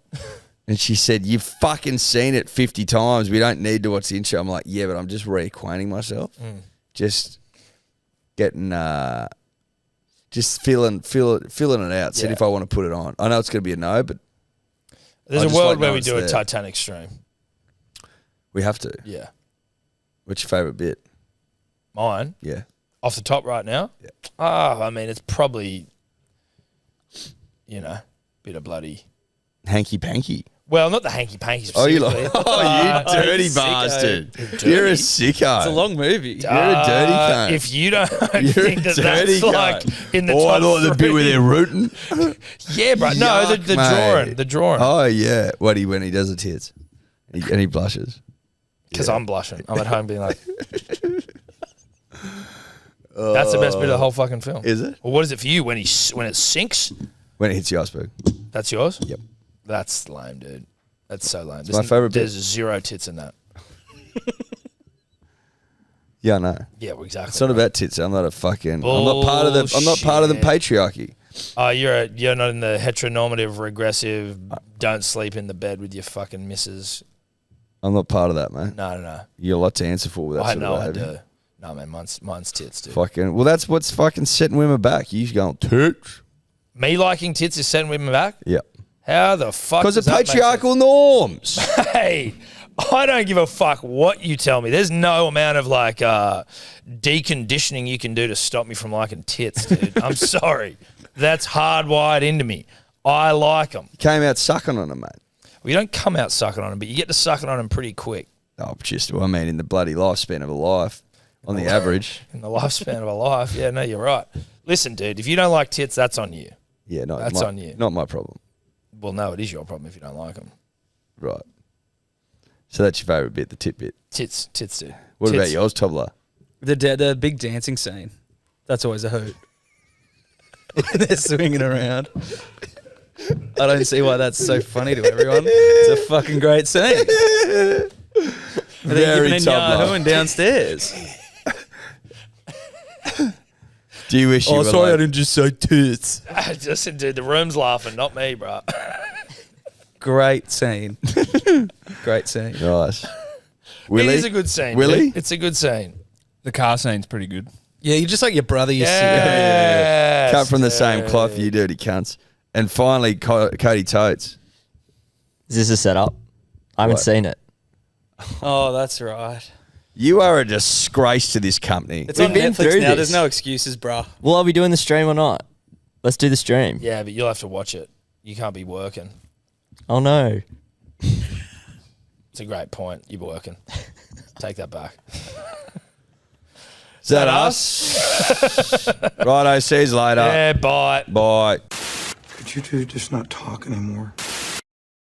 And she said, "You've fucking seen it 50 times. We don't need to watch the intro." I'm like, "Yeah, but I'm just reacquainting myself. Just getting, just feeling it out. Seeing Yeah. if I want to put it on. I know it's going to be a no, but There's I a just world like where know we it's do a there. Titanic stream. We have to. Yeah. What's your favourite bit? Mine? Yeah. Off the top right now? Yeah. I mean, it's probably, bit of bloody... Hanky-panky. Well, not the hanky-panky Oh, you specifically. you dirty you sicko. bastard. Dirty. You're a sicko. it's a long movie. You're a dirty cunt. If you don't You're think a that dirty that's like cunt. in the Oh, I top thought the bit where three. they're rooting. Yeah, bro. No, Yuck, the mate. drawing. The drawing. Oh, yeah. When he does the tits. And he blushes. Because I'm blushing. I'm at home being like... That's the best bit of the whole fucking film. Is it? Well, what is it for you when it sinks? When it hits the iceberg. That's yours? Yep. That's lame, dude. That's so lame. my favourite bit. There's zero tits in that. Yeah, I know. Yeah, well, exactly. It's not about tits. I'm not a fucking. I'm not part of the patriarchy. Oh, you're not in the heteronormative, regressive. Don't sleep in the bed with your fucking missus. I'm not part of that, mate. No. You're a lot to answer for with that. I sort know of I behaviour. do. No, man, mine's tits, dude. Fucking. Well, that's what's fucking setting women back. You going tits? Me liking tits is setting women back. Yep. How the fuck? Because of does that make patriarchal norms. sense? Hey, I don't give a fuck what you tell me. There's no amount of like deconditioning you can do to stop me from liking tits, dude. I'm sorry. That's hardwired into me. I like them. You came out sucking on them, mate. Well, you don't come out sucking on them, but you get to sucking on them pretty quick. Oh, in the bloody lifespan of a life, on the average. In the lifespan of a life. Yeah, no, you're right. Listen, dude, if you don't like tits, that's on you. Yeah, that's on you. Not my problem. Well, no, it is your problem if you don't like them. Right. So that's your favourite bit, the tit bit. Tits, dude. What Tits. about yours, Tobler? The big dancing scene. That's always a hoot. They're swinging around. I don't see why that's so funny to everyone. It's a fucking great scene. Very They're Yahooing downstairs. Do you wish you were sorry, I didn't just say tits. Listen, dude, the room's laughing, not me, bro. Great scene. Great scene. Nice. Willie? It is a good scene. Willie? Dude. It's a good scene. The car scene's pretty good. Yeah, you're just like your brother. You Yes, Cut from the same cloth, you dirty cunts. And finally, Cody Totes. Is this a setup? I haven't What? seen it. Oh, that's right. You are a disgrace to this company. It's on been Netflix through now. this. There's no excuses, bruh. Well, are we doing the stream or not? Let's do the stream. Yeah, but you'll have to watch it. You can't be working. Oh, no. It's a great point. You're working. Take that back. Is that us? Righto, see you later. Yeah, bye. Bye. Could you two just not talk anymore?